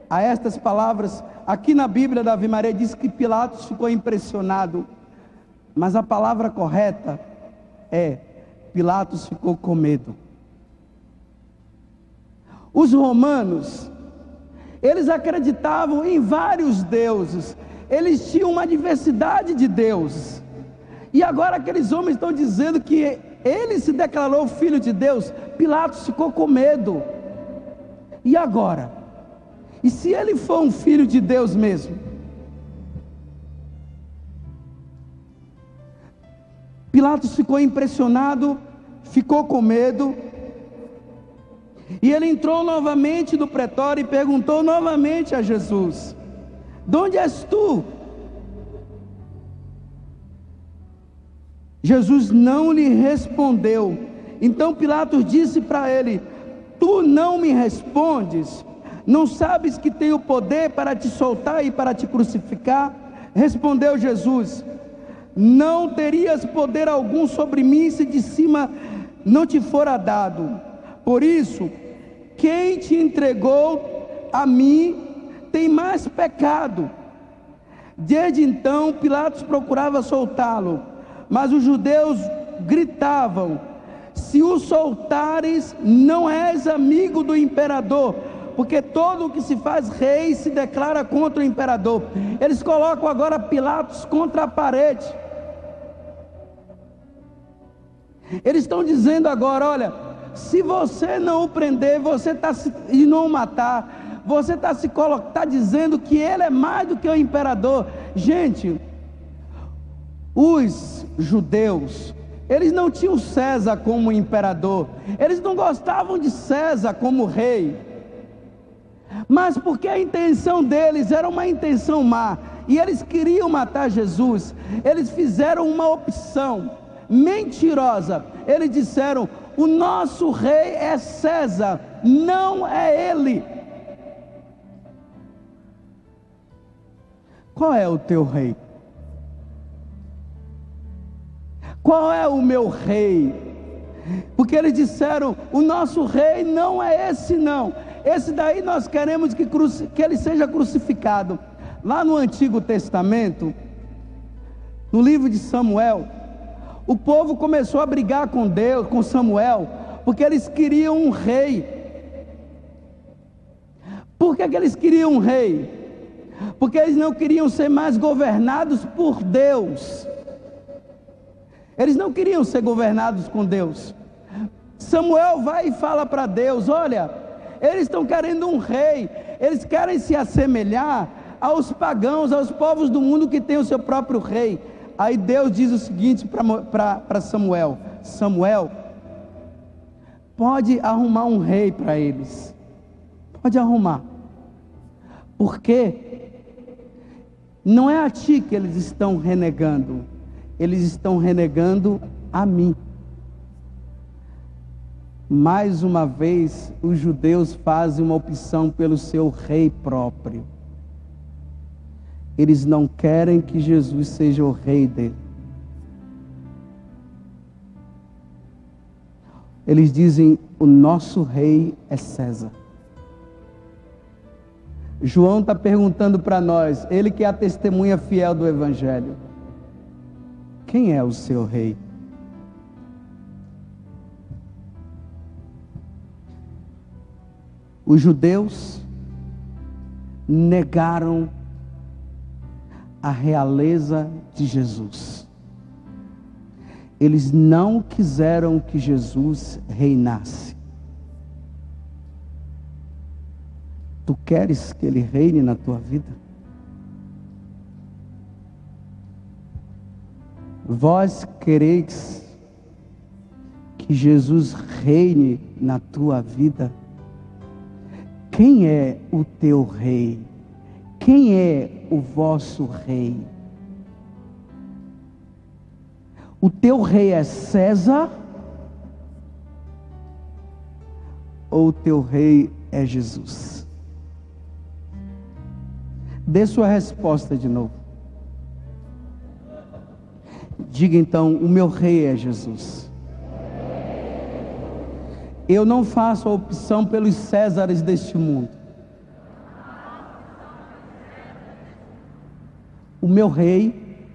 A estas palavras, aqui na Bíblia da Ave Maria diz que Pilatos ficou impressionado, mas a palavra correta é: Pilatos ficou com medo. Os romanos, eles acreditavam em vários deuses, eles tinham uma diversidade de deuses, e agora aqueles homens estão dizendo que ele se declarou filho de Deus. Pilatos ficou com medo. E agora? E se ele for um filho de Deus mesmo? Pilatos ficou impressionado, ficou com medo, e ele entrou novamente no pretório e perguntou novamente a Jesus: de onde és tu? Jesus não lhe respondeu. Então Pilatos disse para ele: tu não me respondes? Não sabes que tenho poder para te soltar e para te crucificar? Respondeu Jesus: não terias poder algum sobre mim se de cima não te fora dado. Por isso, quem te entregou a mim tem mais pecado. Desde então Pilatos procurava soltá-lo, mas os judeus gritavam: se o soltares, não és amigo do imperador, porque todo o que se faz rei se declara contra o imperador. Eles colocam agora Pilatos contra a parede. Eles estão dizendo agora: olha, se você não o prender, e não o matar, você está dizendo que ele é mais do que o imperador. Gente, os judeus, eles não tinham César como imperador, eles não gostavam de César como rei, mas porque a intenção deles era uma intenção má, e eles queriam matar Jesus, eles fizeram uma opção mentirosa. Eles disseram: o nosso rei é César, não é ele. Qual é o teu rei? Qual é o meu rei? Porque eles disseram: o nosso rei não é esse não, esse daí nós queremos que ele seja crucificado. Lá no Antigo Testamento, no livro de Samuel, o povo começou a brigar com Deus, com Samuel, porque eles queriam um rei. Por que eles queriam um rei? Porque eles não queriam ser mais governados por Deus. Eles não queriam ser governados com Deus. Samuel vai e fala para Deus: olha, eles estão querendo um rei, eles querem se assemelhar aos pagãos, aos povos do mundo que tem o seu próprio rei. Aí Deus diz o seguinte para Samuel: Samuel, pode arrumar um rei para eles, pode arrumar, porque não é a ti que eles estão renegando, eles estão renegando a mim. Mais uma vez, os judeus fazem uma opção pelo seu rei próprio. Eles não querem que Jesus seja o rei dele. Eles dizem: o nosso rei é César. João está perguntando para nós, ele que é a testemunha fiel do Evangelho: quem é o seu rei? Os judeus negaram a realeza de Jesus. Eles não quiseram que Jesus reinasse. Tu queres que ele reine na tua vida? Vós quereis que Jesus reine na tua vida? Quem é o teu rei? Quem é o vosso rei? O teu rei é César? Ou o teu rei é Jesus? Dê sua resposta de novo. Diga então: o meu rei é Jesus. Eu não faço a opção pelos Césares deste mundo. O meu rei,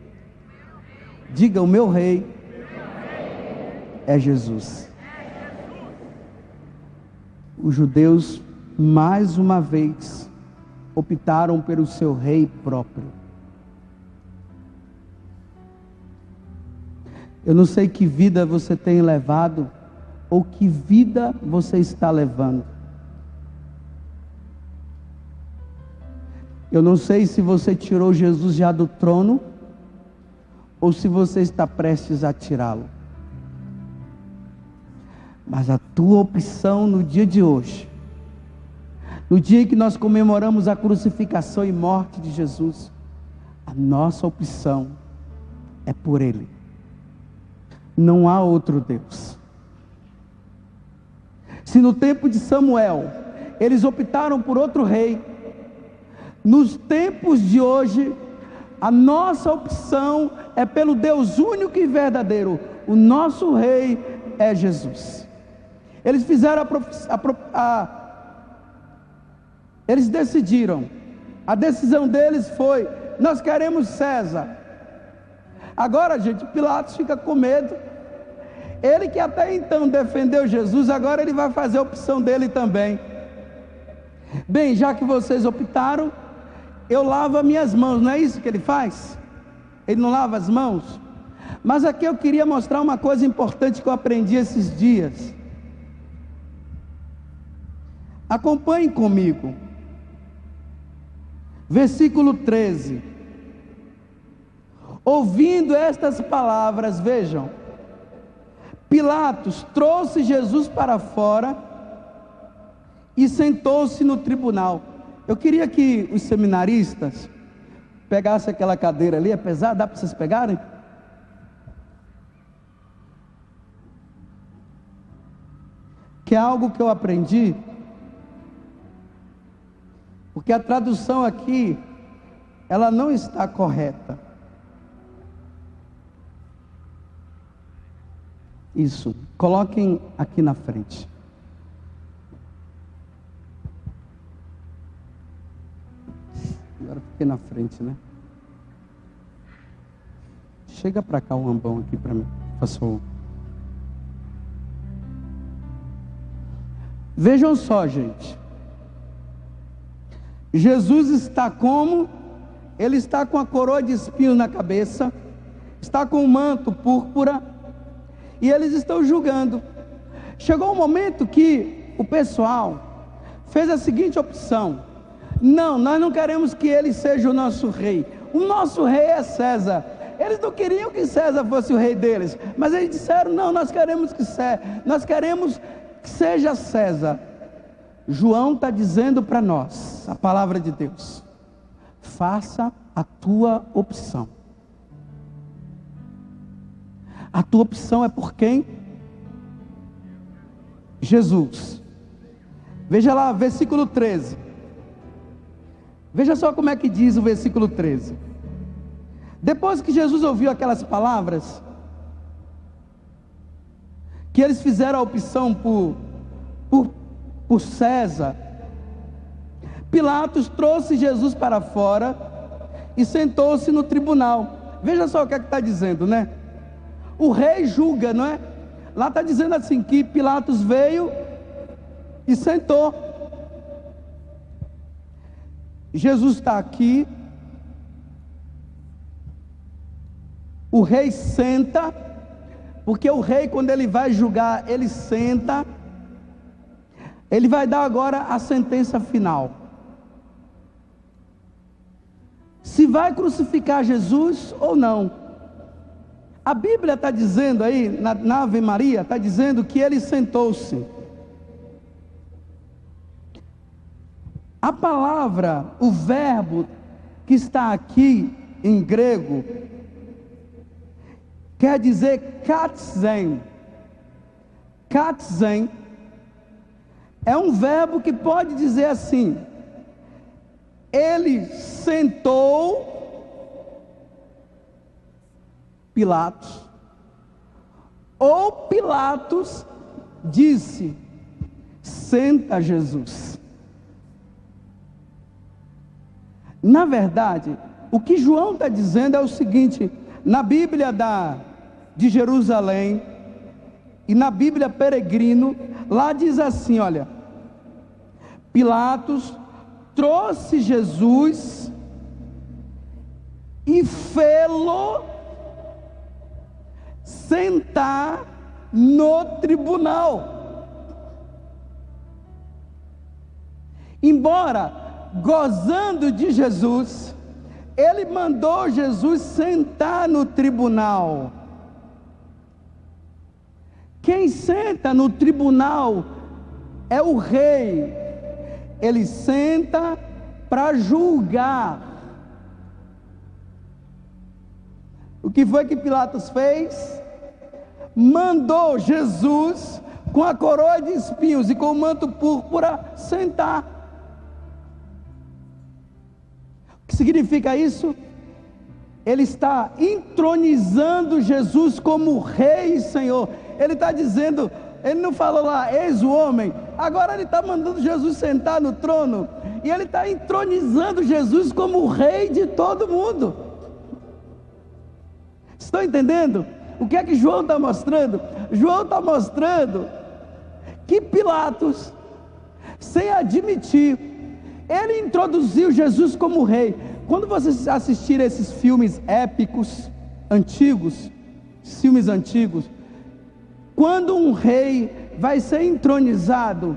diga: o meu rei é Jesus. Os judeus, mais uma vez, optaram pelo seu rei próprio. Eu não sei que vida você tem levado, ou que vida você está levando. Eu não sei se você tirou Jesus já do trono, ou se você está prestes a tirá-lo. Mas a tua opção no dia de hoje, no dia em que nós comemoramos a crucificação e morte de Jesus, a nossa opção é por Ele. Não há outro Deus. Se no tempo de Samuel eles optaram por outro rei, nos tempos de hoje a nossa opção é pelo Deus único e verdadeiro. O nosso rei é Jesus. Eles fizeram eles decidiram. A decisão deles foi: nós queremos César. Agora, gente, Pilatos fica com medo. Ele que até então defendeu Jesus, agora ele vai fazer a opção dele também. Bem, já que vocês optaram, eu lavo as minhas mãos. Não é isso que ele faz? Ele não lava as mãos? Mas aqui eu queria mostrar uma coisa importante que eu aprendi esses dias. Acompanhem comigo. Versículo 13. Ouvindo estas palavras, vejam, Pilatos trouxe Jesus para fora e sentou-se no tribunal. Eu queria que os seminaristas pegassem aquela cadeira ali. É pesado? Dá para vocês pegarem? Que é algo que eu aprendi, porque a tradução aqui, ela não está correta. Isso, coloquem aqui na frente. Agora fiquei na frente, né? Chega para cá o ambão aqui para mim, passou. Vejam só, gente. Jesus está como? Ele está com a coroa de espinhos na cabeça, está com um manto púrpura, e eles estão julgando. Chegou um momento que o pessoal fez a seguinte opção: não, nós não queremos que ele seja o nosso rei. O nosso rei é César. Eles não queriam que César fosse o rei deles, mas eles disseram: não, nós queremos que seja César. João está dizendo para nós, a palavra de Deus: faça a tua opção. A tua opção é por quem? Jesus. Veja lá, versículo 13. Veja só como é que diz o versículo 13. Depois que Jesus ouviu aquelas palavras, que eles fizeram a opção por César, Pilatos trouxe Jesus para fora e sentou-se no tribunal. Veja só o que é que está dizendo, né? O rei julga, não é? Lá está dizendo assim, que Pilatos veio e sentou. Jesus está aqui, o rei senta, porque o rei, quando ele vai julgar, ele senta, ele vai dar agora a sentença final. Se vai crucificar Jesus ou não. A Bíblia está dizendo aí, na Ave Maria, está dizendo que ele sentou-se. A palavra, o verbo que está aqui em grego, quer dizer katzen. Katzen é um verbo que pode dizer assim: ele sentou Pilatos, ou Pilatos disse: senta Jesus. Na verdade, o que João está dizendo é o seguinte: na Bíblia de Jerusalém e na Bíblia Peregrino, lá diz assim, olha, Pilatos trouxe Jesus e fê-lo sentar no tribunal. Embora gozando de Jesus, ele mandou Jesus sentar no tribunal. Quem senta no tribunal é o rei. Ele senta para julgar. O que foi que Pilatos fez? Mandou Jesus com a coroa de espinhos e com o manto púrpura sentar. O que significa isso? Ele está entronizando Jesus como Rei e Senhor. Ele está dizendo, ele não falou lá, eis o homem. Agora ele está mandando Jesus sentar no trono. E ele está entronizando Jesus como o Rei de todo mundo. Estão entendendo? O que é que João está mostrando? João está mostrando que Pilatos, sem admitir, ele introduziu Jesus como rei. Quando vocês assistirem esses filmes épicos, antigos, filmes antigos, quando um rei vai ser entronizado,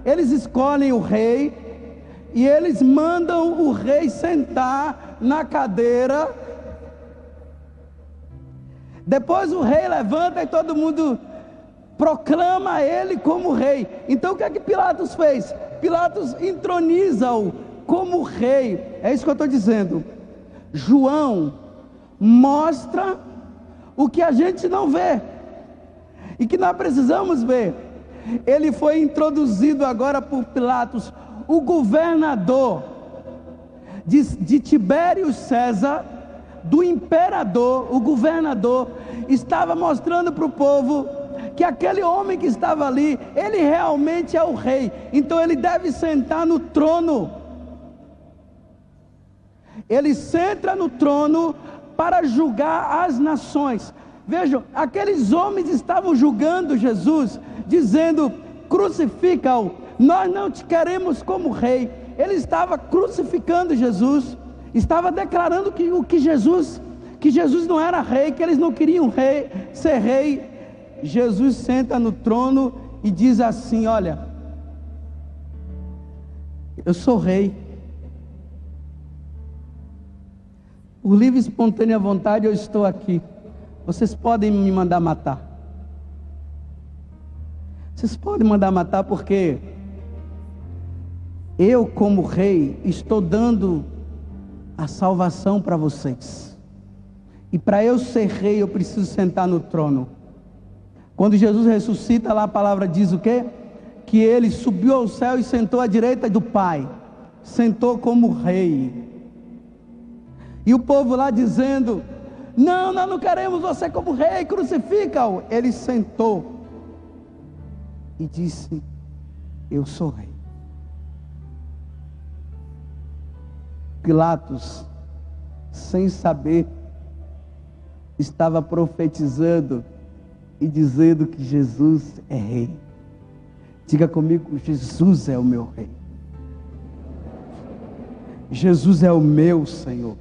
eles escolhem o rei e eles mandam o rei sentar na cadeira. Depois o rei levanta e todo mundo proclama ele como rei. Então o que é que Pilatos fez? Pilatos entroniza-o como rei. É isso que eu estou dizendo. João mostra o que a gente não vê e que nós precisamos ver. Ele foi introduzido agora por Pilatos, o governador de Tibério César, do imperador. O governador estava mostrando para o povo que aquele homem que estava ali, ele realmente é o rei, então ele deve sentar no trono. Ele senta no trono para julgar as nações. Vejam, aqueles homens estavam julgando Jesus, dizendo: crucifica-o, nós não te queremos como rei. Ele estava crucificando Jesus, estava declarando que Jesus não era rei, que eles não queriam ser rei. Jesus senta no trono e diz assim: olha, eu sou rei. Por livre e espontânea vontade eu estou aqui. Vocês podem me mandar matar. Vocês podem mandar matar porque eu, como rei, estou dando a salvação para vocês. E para eu ser rei, eu preciso sentar no trono. Quando Jesus ressuscita, lá a palavra diz o quê? que ele subiu ao céu e sentou à direita do Pai, sentou como rei. E o povo lá dizendo: não, nós não queremos você como rei, crucifica-o. Ele sentou e disse: eu sou rei. Pilatos, sem saber, estava profetizando e dizendo que Jesus é rei. Diga comigo: Jesus é o meu rei. Jesus é o meu Senhor.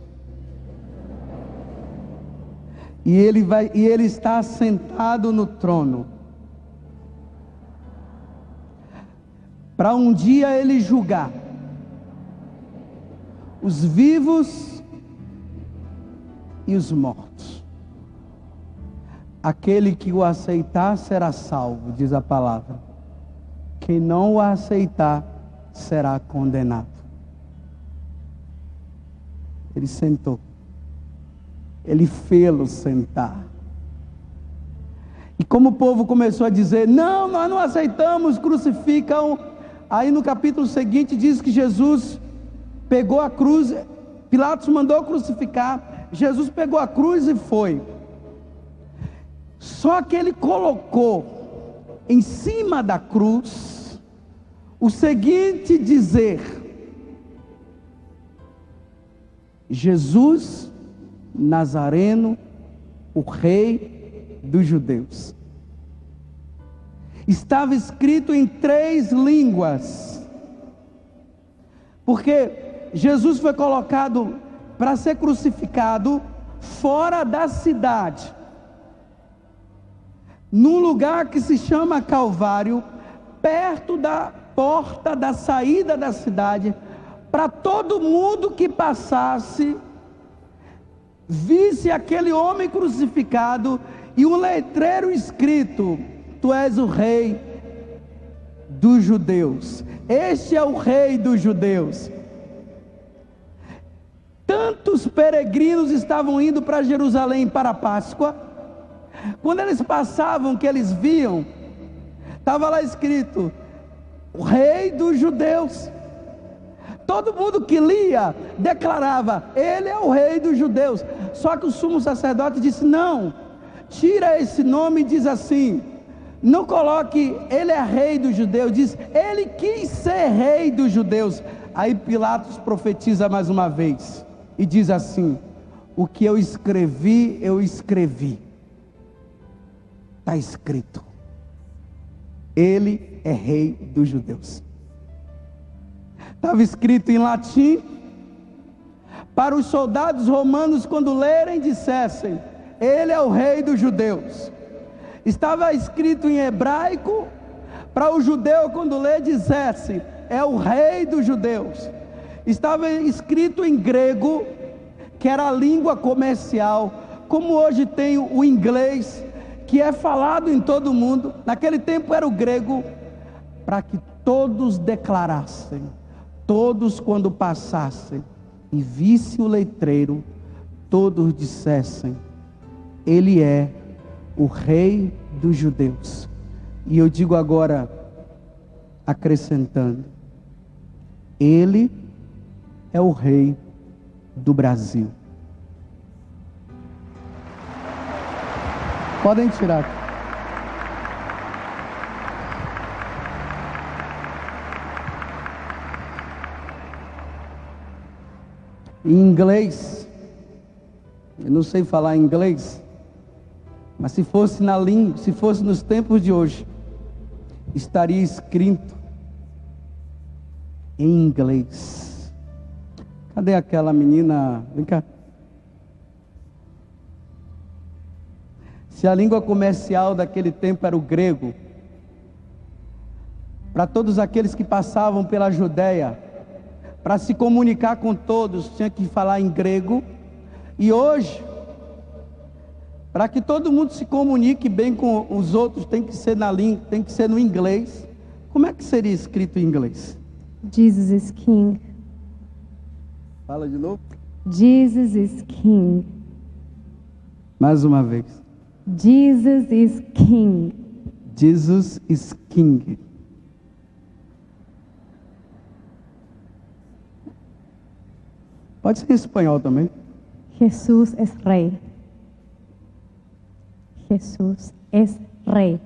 E ele está sentado no trono, para um dia ele julgar os vivos e os mortos. Aquele que o aceitar será salvo, diz a palavra. Quem não o aceitar será condenado. Ele sentou. Ele fê-lo sentar. E como o povo começou a dizer: não, nós não aceitamos, crucificam. Aí no capítulo seguinte diz que Jesus pegou a cruz. Pilatos mandou crucificar. Jesus pegou a cruz e foi. Só que ele colocou em cima da cruz o seguinte dizer: Jesus Nazareno, o rei dos judeus. Estava escrito em 3 línguas, porque Jesus foi colocado para ser crucificado fora da cidade, num lugar que se chama Calvário, perto da porta da saída da cidade, para todo mundo que passasse visse aquele homem crucificado e um letreiro escrito: tu és o rei dos judeus. Este é o rei dos judeus. Tantos peregrinos estavam indo para Jerusalém para a Páscoa. Quando eles passavam, que eles viam, estava lá escrito: o rei dos judeus. Todo mundo que lia declarava: ele é o rei dos judeus. Só que o sumo sacerdote disse: não, tira esse nome e diz assim, não coloque ele é rei dos judeus, diz ele quis ser rei dos judeus. Aí Pilatos profetiza mais uma vez e diz assim: o que eu escrevi, está escrito, ele é rei dos judeus. Estava escrito em latim, para os soldados romanos quando lerem dissessem: ele é o rei dos judeus. Estava escrito em hebraico, para o judeu quando ler dissesse: é o rei dos judeus. Estava escrito em grego, que era a língua comercial, como hoje tem o inglês, que é falado em todo o mundo. Naquele tempo era o grego, para que todos declarassem, todos quando passassem e vissem o letreiro, todos dissessem: ele é o rei dos judeus. E eu digo agora, acrescentando, ele é o rei do Brasil. Podem tirar. Em inglês, eu não sei falar inglês, mas se fosse na língua, se fosse nos tempos de hoje, estaria escrito em inglês. Cadê aquela menina? Vem cá. Se a língua comercial daquele tempo era o grego, para todos aqueles que passavam pela Judéia, para se comunicar com todos, tinha que falar em grego. E hoje, para que todo mundo se comunique bem com os outros, tem que ser na língua, tem que ser no inglês. Como é que seria escrito em inglês? Jesus is King. Fala de novo. Jesus is King. Mais uma vez. Jesus is King. Jesus is King. Pode ser em espanhol também. Jesús es Rey. Jesús es Rey.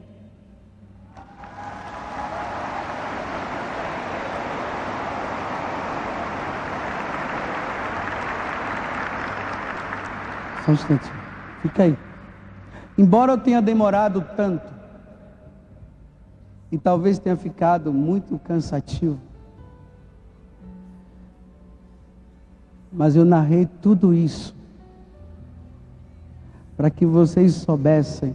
Só um instantinho. Fica aí. Embora eu tenha demorado tanto, e talvez tenha ficado muito cansativo, mas eu narrei tudo isso para que vocês soubessem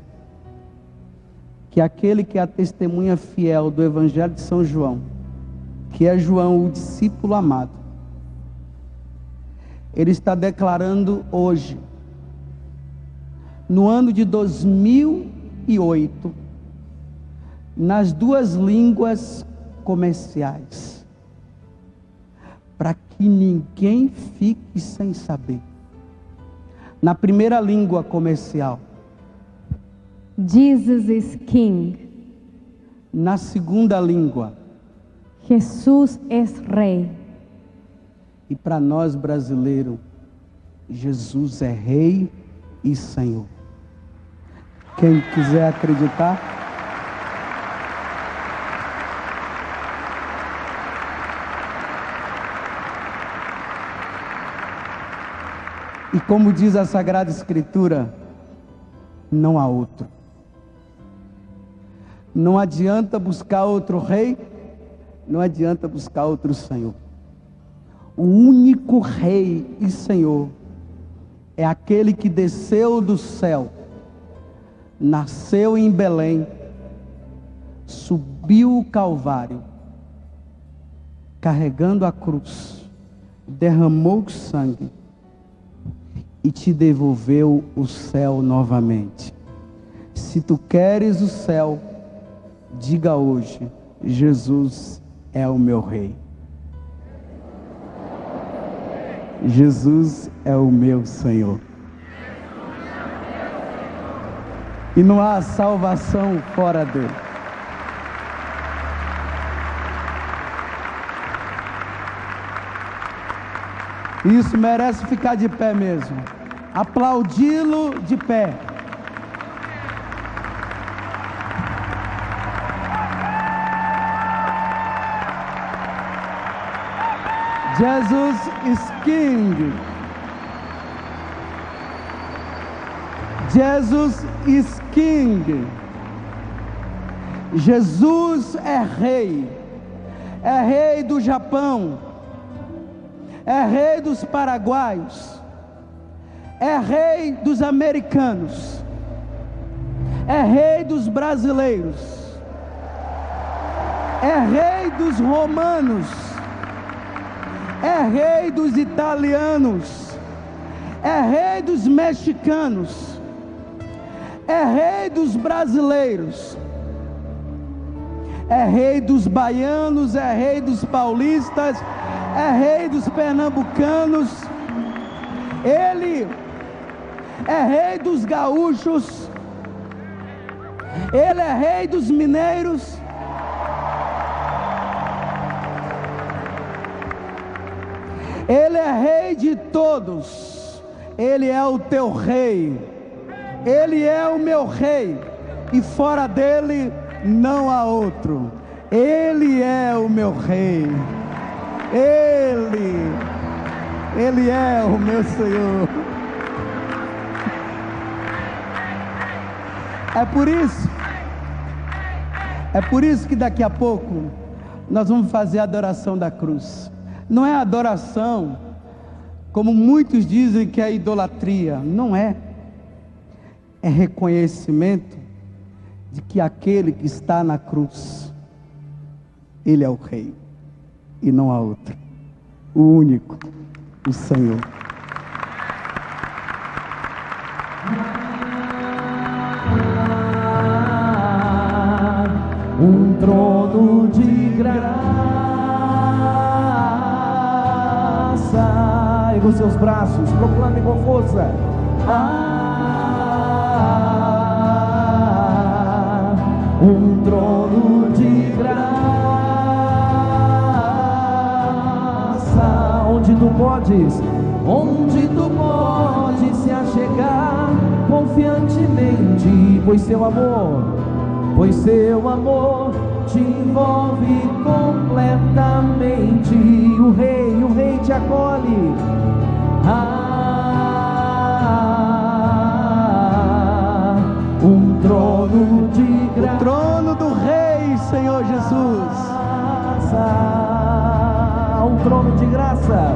que aquele que é a testemunha fiel do Evangelho de São João, que é João, o discípulo amado, ele está declarando hoje, no ano de 2008, nas duas línguas comerciais, para que ninguém fique sem saber. Na primeira língua comercial, Jesus is King. na segunda língua, Jesús es Rey. e para nós brasileiros, Jesus é Rei e Senhor. Quem quiser acreditar, e como diz a Sagrada Escritura, não há outro. Não adianta buscar outro rei, não adianta buscar outro Senhor. O único Rei e Senhor é aquele que desceu do céu, nasceu em Belém, subiu o Calvário, carregando a cruz, derramou sangue e te devolveu o céu novamente. Se tu queres o céu, diga hoje: Jesus é o meu Rei. Jesus é o meu Senhor. E não há salvação fora dele. Isso merece ficar de pé mesmo. Aplaudi-lo de pé. Jesus is King. Jesus is King. Jesus é Rei. É Rei do Japão. É Rei dos paraguaios. É Rei dos americanos. É Rei dos brasileiros. É Rei dos romanos. É Rei dos italianos. É Rei dos mexicanos. É Rei dos brasileiros. É Rei dos baianos. É Rei dos paulistas. É Rei dos pernambucanos. Ele é Rei dos gaúchos. Ele é Rei dos mineiros. Ele é Rei de todos. Ele é o teu Rei. Ele é o meu Rei. E fora dele não há outro. Ele é o meu Rei. Ele é o meu Senhor. É por isso que daqui a pouco nós vamos fazer a adoração da cruz. Não é adoração, como muitos dizem que é idolatria. Não é. É reconhecimento de que aquele que está na cruz, Ele é o Rei. E não há outro. O único, o Senhor. Um trono de graça. Erga os seus braços, proclame com força. Um trono de graça, onde tu podes onde tu podes se achegar confiantemente, pois seu amor te envolve completamente. O rei te acolhe. Um trono de graça, o trono do Rei, Senhor Jesus. Um trono de graça.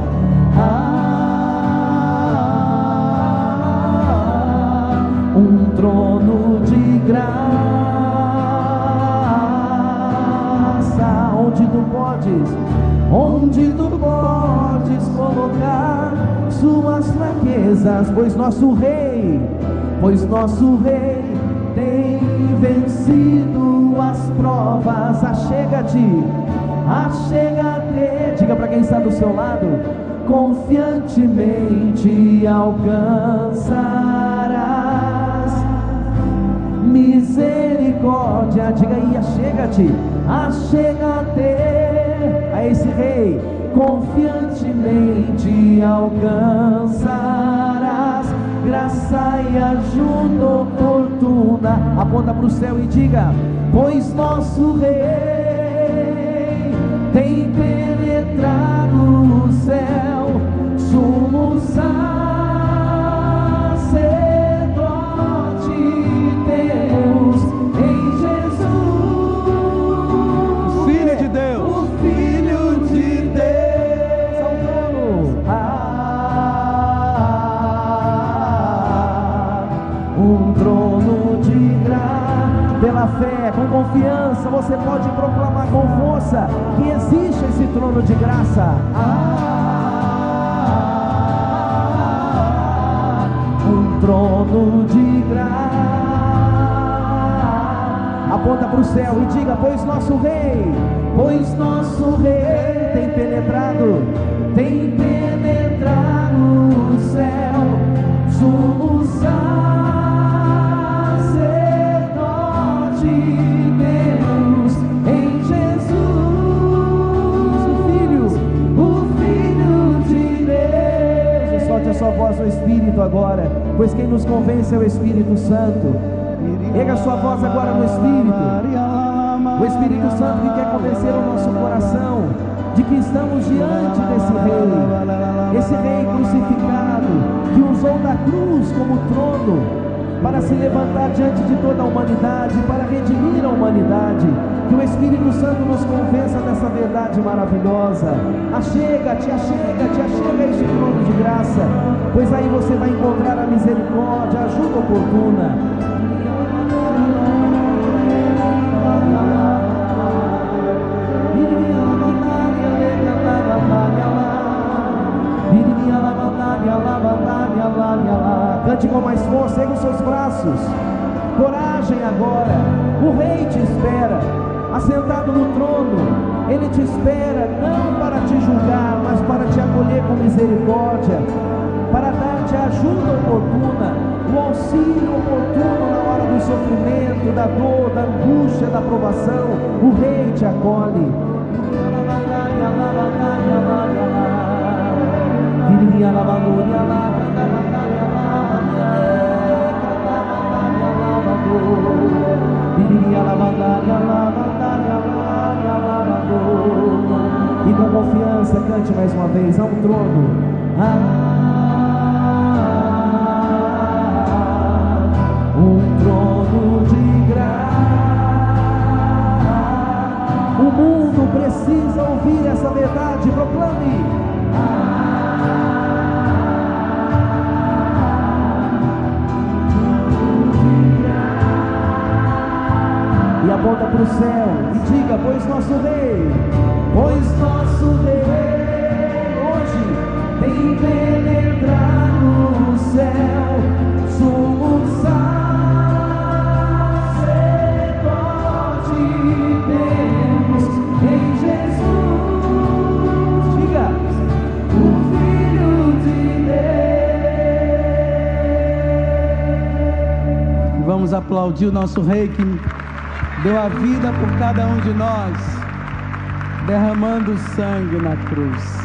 Um trono de graça, onde tu podes colocar suas fraquezas, pois nosso rei tem vencido as provas. Achega-te, diga para quem está do seu lado, confiantemente alcançarás misericórdia. Diga aí, achega-te a esse rei, confiantemente alcançarás graça e ajuda oportuna. Aponta para o céu e diga, pois nosso rei tem penetrado o céu, sumo sacerdote temos em Jesus, Filho de Deus, o Filho de Deus, um trono de graça. Pela fé, com confiança, você pode proclamar com força que existe esse trono de graça. Um trono de graça. Aponta para o céu e diga, pois nosso rei tem penetrado o céu, sumo sacerdote Deus em Jesus, o Filho de Deus. E solte a sua voz no Espírito agora, pois quem nos convence é o Espírito Santo. Erga a sua voz agora no Espírito. O Espírito Santo que quer convencer o nosso coração de que estamos diante desse rei, esse rei crucificado, que usou da cruz como trono para se levantar diante de toda a humanidade, para redimir a humanidade. Que o Espírito Santo nos convença dessa verdade maravilhosa. Achega-te a esse trono de graça, pois aí você vai encontrar a misericórdia, a ajuda oportuna. Cante com mais força, ergue os seus braços. Coragem agora. O rei te espera, assentado no trono. Ele te espera não para te julgar, mas para te acolher com misericórdia, para dar-te a ajuda oportuna, o auxílio oportuno na hora do sofrimento, da dor, da angústia, da provação. O rei te acolhe. E com confiança cante mais uma vez, há um trono, um trono de graça. O mundo precisa ouvir essa verdade. Proclame. E aponta para o céu e diga, pois nosso rei hoje tem penetrado o céu, sumo sacerdote temos em Jesus. Diga, o Filho de Deus. E vamos aplaudir o nosso rei que deu a vida por cada um de nós, derramando sangue na cruz.